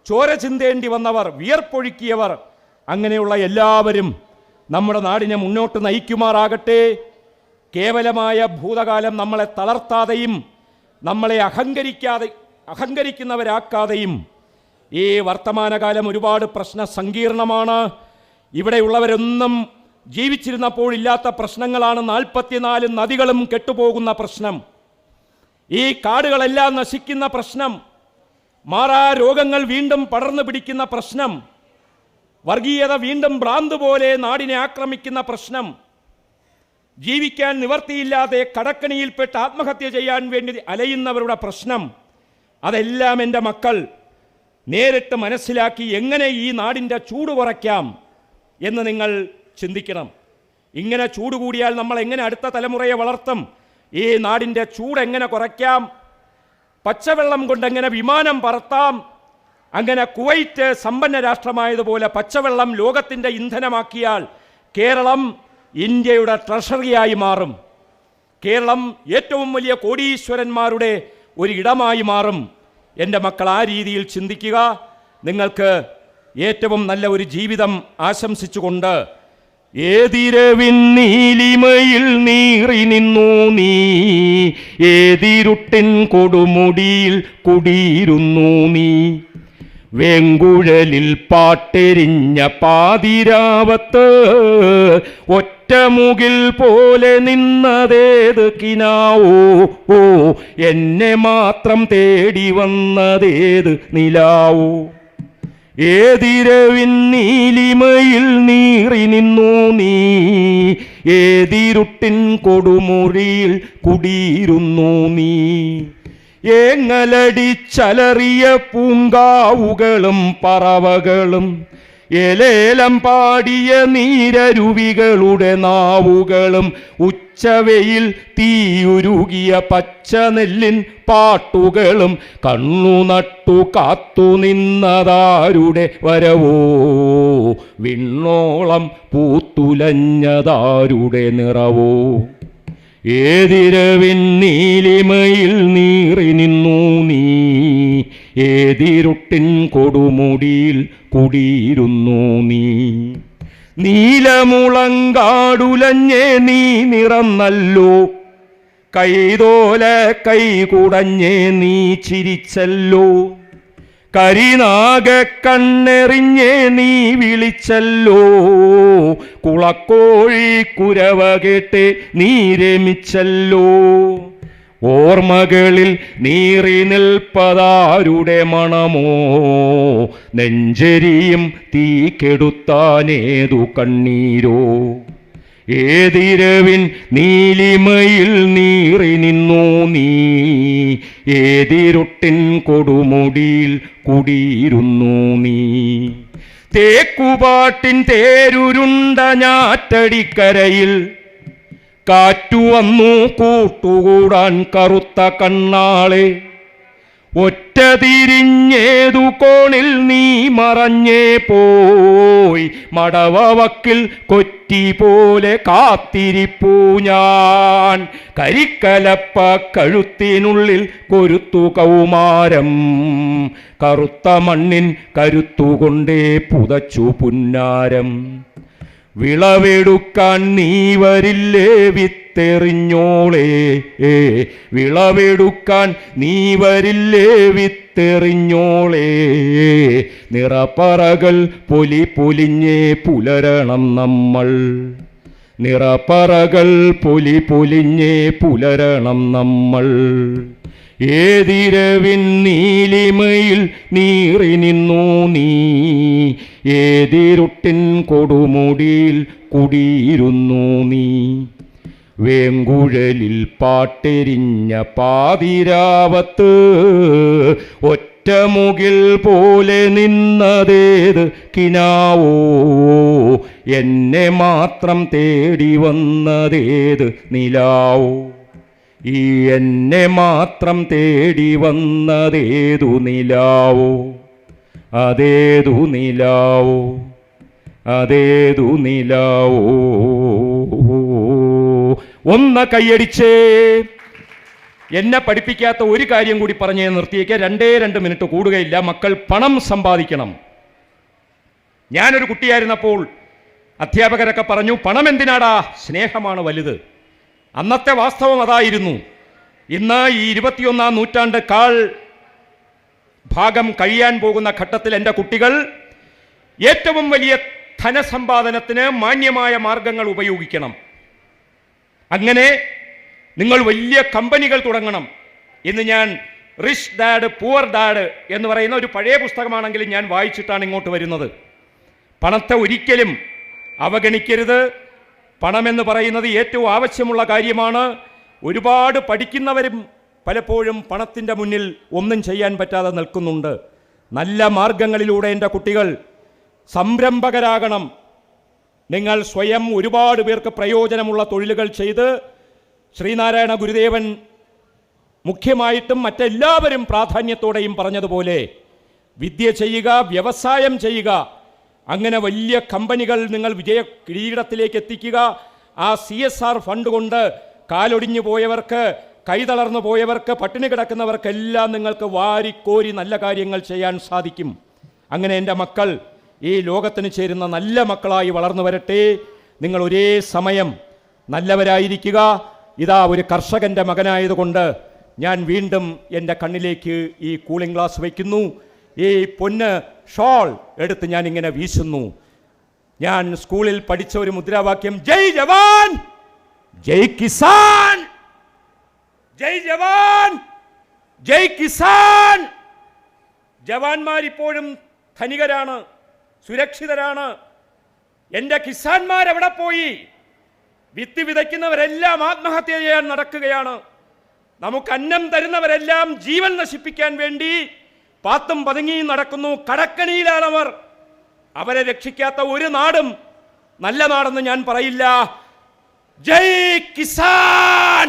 ചോര ചിന്തേണ്ടി വന്നവർ, വിയർപ്പൊഴുക്കിയവർ, അങ്ങനെയുള്ള എല്ലാവരും നമ്മുടെ നാടിനെ മുന്നോട്ട് നയിക്കുമാറാകട്ടെ. കേവലമായ ഭൂതകാലം നമ്മളെ തളർത്താതെയും നമ്മളെ അഹങ്കരിക്കുന്നവരാക്കാതെയും. ഈ വർത്തമാനകാലം ഒരുപാട് പ്രശ്ന സങ്കീർണമാണ്. ഇവിടെയുള്ളവരൊന്നും ജീവിച്ചിരുന്നപ്പോഴില്ലാത്ത പ്രശ്നങ്ങളാണ്. 44 നദികളും കെട്ടുപോകുന്ന പ്രശ്നം, ഈ കാടുകളെല്ലാം നശിക്കുന്ന പ്രശ്നം, മാറാ രോഗങ്ങൾ വീണ്ടും പടർന്നു പിടിക്കുന്ന പ്രശ്നം, വർഗീയത വീണ്ടും ഭ്രാന്ത് പോലെ നാടിനെ ആക്രമിക്കുന്ന പ്രശ്നം, ജീവിക്കാൻ നിവർത്തിയില്ലാതെ കടക്കണിയിൽപ്പെട്ട് ആത്മഹത്യ ചെയ്യാൻ വേണ്ടി അലയുന്നവരുടെ പ്രശ്നം, അതെല്ലാം എൻ്റെ മക്കൾ നേരിട്ട് മനസ്സിലാക്കി എങ്ങനെ ഈ നാടിൻ്റെ ചൂട് കുറയ്ക്കാം എന്ന് നിങ്ങൾ ചിന്തിക്കണം. ഇങ്ങനെ ചൂട് കൂടിയാൽ നമ്മൾ എങ്ങനെ അടുത്ത തലമുറയെ വളർത്തും? ഈ നാടിൻ്റെ ചൂട് എങ്ങനെ കുറയ്ക്കാം? പച്ചവെള്ളം കൊണ്ടെങ്ങനെ വിമാനം പറത്താം? അങ്ങനെ കുവൈറ്റ് സമ്പന്ന രാഷ്ട്രമായതുപോലെ പച്ചവെള്ളം ലോകത്തിൻ്റെ ഇന്ധനമാക്കിയാൽ കേരളം ഇന്ത്യയുടെ ട്രഷറിയായി മാറും. കേരളം ഏറ്റവും വലിയ കോടീശ്വരന്മാരുടെ ഒരു ഇടമായി മാറും. എൻ്റെ മക്കൾ ആ രീതിയിൽ ചിന്തിക്കുക. നിങ്ങൾക്ക് ഏറ്റവും നല്ല ഒരു ജീവിതം ആശംസിച്ചുകൊണ്ട്, ഏതിരവിൻ നീലിമയിൽ നീറി നിന്നു നീ, ഏതിരുട്ടിൻ കൊടുമുടിയിൽ കുടിയിരുന്നു നീ, വെങ്കുഴലിൽ പാട്ടെരിഞ്ഞ പാതിരാവത്ത് ഒറ്റമുകിൽ പോലെ നിന്നതേത് കിനാവോ, ഓ എന്നെ മാത്രം തേടി വന്നതേത് നിലാവോ, ഏതിരവിൻ നീലിമയിൽ നീറി നിന്നു നീ, ഏതിരുട്ടിൻ കൊടുമുറിയിൽ കുടിയിരുന്നു നീ, ഏങ്ങലടിച്ചലറിയ പൂങ്കാവുകളും പറവകളും എലേലം പാടിയ നീരരുവികളുടെ നാവുകളും ഉച്ചവെയിൽ തീയുരുകിയ പച്ച നെല്ലിൻ പാട്ടുകളും കണ്ണു നട്ടു കാത്തു നിന്നതാരുടെ വരവോ, വിണ്ണോളം പൂത്തുലഞ്ഞതാരുടെ നിറവോ, ഏതിരവിൻ നീലിമയിൽ നീറി നിന്നു നീ, ഏതിരുട്ടിൻ കൊടുമുടിയിൽ കുടിയിരുന്നു നീ, നീലമുളങ്കാടുലഞ്ഞേ നീ നിറന്നല്ലോ, കൈതോല കൈകുടഞ്ഞേ നീ ചിരിച്ചല്ലോ, കരിനാഗ കണ്ണെറിഞ്ഞേ നീ വിളിച്ചല്ലോ, കുളക്കോഴി കുരവ കേട്ട് നീ രമിച്ചല്ലോ, ഓർമ്മകളിൽ നീറി നിൽപ്പതാരുടെ മണമോ, നെഞ്ചെരിയും തീ കെടുത്താനേതു കണ്ണീരോ, ഏതിരവിൻ നീലിമയിൽ നീറി നിന്നു നീ, ഏതിരുട്ടിൻ കൊടുമുടിയിൽ കുടിയിരുന്നു നീ, തേക്കുപാട്ടിൻ തേരുരുണ്ട ഞാറ്റടിക്കരയിൽ കാറ്റു വന്നു കൂട്ടുകൂടാൻ കറുത്ത കണ്ണാളെ, ഒറ്റ തിരിഞ്ഞേതു കോണിൽ നീ മറഞ്ഞേ പോയി, മടവവക്കിൽ കൊറ്റി പോലെ കാത്തിരിപ്പൂ ഞാൻ, കരിക്കലപ്പ കഴുത്തിനുള്ളിൽ കൊരുത്തു കൗമാരം, കറുത്ത മണ്ണിൻ കരുത്തുകൊണ്ടേ പുതച്ചു പുന്നാരം, വിളവെടുക്കാൻ നീ വരില്ലേ വിത്തെറിഞ്ഞോളേ, വിളവെടുക്കാൻ നീ വരില്ലേ വിത്തെറിഞ്ഞോളേ, നിറപ്പറകൾ പൊലി പൊലിഞ്ഞേ പുലരണം നമ്മൾ, നിറപ്പറകൾ പൊലി പൊലിഞ്ഞേ പുലരണം നമ്മൾ, ഏതിരവിൻ നീലിമയിൽ നീറി നിന്നു നീ, ഏതിരുട്ടിൻ കൊടുമുടിയിൽ കുടിയിരുന്നു നീ, വേങ്കുഴലിൽ പാട്ടെരിഞ്ഞ പാതിരാവത്ത് ഒറ്റമുകിൽ പോലെ നിന്നതേത് കിനാവോ, എന്നെ മാത്രം തേടി വന്നതേത് നിലാവോ, ഈ എന്നെ മാത്രം തേടി വന്നതേതു നിലാവോ, അതേതു നിലാവോ, അതേതു നിലാവോ. ഒന്ന് കൈയടിച്ചേ. എന്നെ പഠിപ്പിക്കാത്ത ഒരു കാര്യം കൂടി പറഞ്ഞ് നിർത്തിയേക്ക്. 2 മിനിറ്റ് കൂടുകയില്ല. മക്കൾ പണം സമ്പാദിക്കണം. ഞാനൊരു കുട്ടിയായിരുന്നപ്പോൾ അധ്യാപകരൊക്കെ പറഞ്ഞു, പണം എന്തിനാടാ, സ്നേഹമാണ് വലുത്. അന്നത്തെ വാസ്തവം അതായിരുന്നു. ഇന്ന് ഈ 21-ാം നൂറ്റാണ്ട് കാൽ ഭാഗം കഴിയാൻ പോകുന്ന ഘട്ടത്തിൽ എൻ്റെ കുട്ടികൾ ഏറ്റവും വലിയ ധനസമ്പാദനത്തിന് മാന്യമായ മാർഗങ്ങൾ ഉപയോഗിക്കണം. അങ്ങനെ നിങ്ങൾ വലിയ കമ്പനികൾ തുടങ്ങണം. ഇന്ന് ഞാൻ റിച്ച് ഡാഡ് പുവർ ഡാഡ് എന്ന് പറയുന്ന ഒരു പഴയ പുസ്തകമാണെങ്കിലും ഞാൻ വായിച്ചിട്ടാണ് ഇങ്ങോട്ട് വരുന്നത്. പണത്തെ ഒരിക്കലും അവഗണിക്കരുത്. പണമെന്ന് പറയുന്നത് ഏറ്റവും ആവശ്യമുള്ള കാര്യമാണ്. ഒരുപാട് പഠിക്കുന്നവരും പലപ്പോഴും പണത്തിൻ്റെ മുന്നിൽ ഒന്നും ചെയ്യാൻ പറ്റാതെ നിൽക്കുന്നുണ്ട്. നല്ല മാർഗങ്ങളിലൂടെ എൻ്റെ കുട്ടികൾ സംരംഭകരാകണം. നിങ്ങൾ സ്വയം ഒരുപാട് പേർക്ക് പ്രയോജനമുള്ള തൊഴിലുകൾ ചെയ്ത് ശ്രീനാരായണ ഗുരുദേവൻ മുഖ്യമായിട്ടും മറ്റെല്ലാവരും പ്രാധാന്യത്തോടെയും പറഞ്ഞതുപോലെ വിദ്യ ചെയ്യുക, വ്യവസായം ചെയ്യുക. അങ്ങനെ വലിയ കമ്പനികൾ നിങ്ങൾ വിജയ കിരീടത്തിലേക്ക് എത്തിക്കുക. ആ CSR ഫണ്ട് കൊണ്ട് കാലൊടിഞ്ഞു പോയവർക്ക്, കൈതളർന്നു പോയവർക്ക്, പട്ടിണി കിടക്കുന്നവർക്കെല്ലാം നിങ്ങൾക്ക് വാരിക്കോരി നല്ല കാര്യങ്ങൾ ചെയ്യാൻ സാധിക്കും. അങ്ങനെ എൻ്റെ മക്കൾ ഈ ലോകത്തിന് ചേരുന്ന നല്ല മക്കളായി വളർന്നു വരട്ടെ. നിങ്ങൾ ഒരേ സമയം നല്ലവരായിരിക്കുക. ഇതാ ഒരു കർഷകൻ്റെ മകനായതുകൊണ്ട് ഞാൻ വീണ്ടും എൻ്റെ കണ്ണിലേക്ക് ഈ കൂളിംഗ് ഗ്ലാസ് വയ്ക്കുന്നു. ഈ പൊന്ന് ഷോൾ എടുത്ത് ഞാൻ ഇങ്ങനെ വീശുന്നു. ഞാൻ സ്കൂളിൽ പഠിച്ച ഒരു മുദ്രാവാക്യം, ജയ് ജവാൻ ജയ് കിസാൻ, ജയ് ജവാൻ ജയ് കിസാൻ. ജവാന്മാരിപ്പോഴും ധനികരാണ്, സുരക്ഷിതരാണ്. എൻ്റെ കിസാന്മാരെവിടെ പോയി? വിത്ത് വിതയ്ക്കുന്നവരെല്ലാം ആത്മഹത്യ ചെയ്യാൻ നടക്കുകയാണ്. നമുക്ക് അന്നം തരുന്നവരെല്ലാം ജീവൻ നശിപ്പിക്കാൻ വേണ്ടി പാത്തും പതുങ്ങിയും നടക്കുന്നു. കടക്കണിയിലാണവർ. അവരെ രക്ഷിക്കാത്ത ഒരു നാടും നല്ല നാടെന്ന് ഞാൻ പറയില്ല. ജയ് കിസാൻ.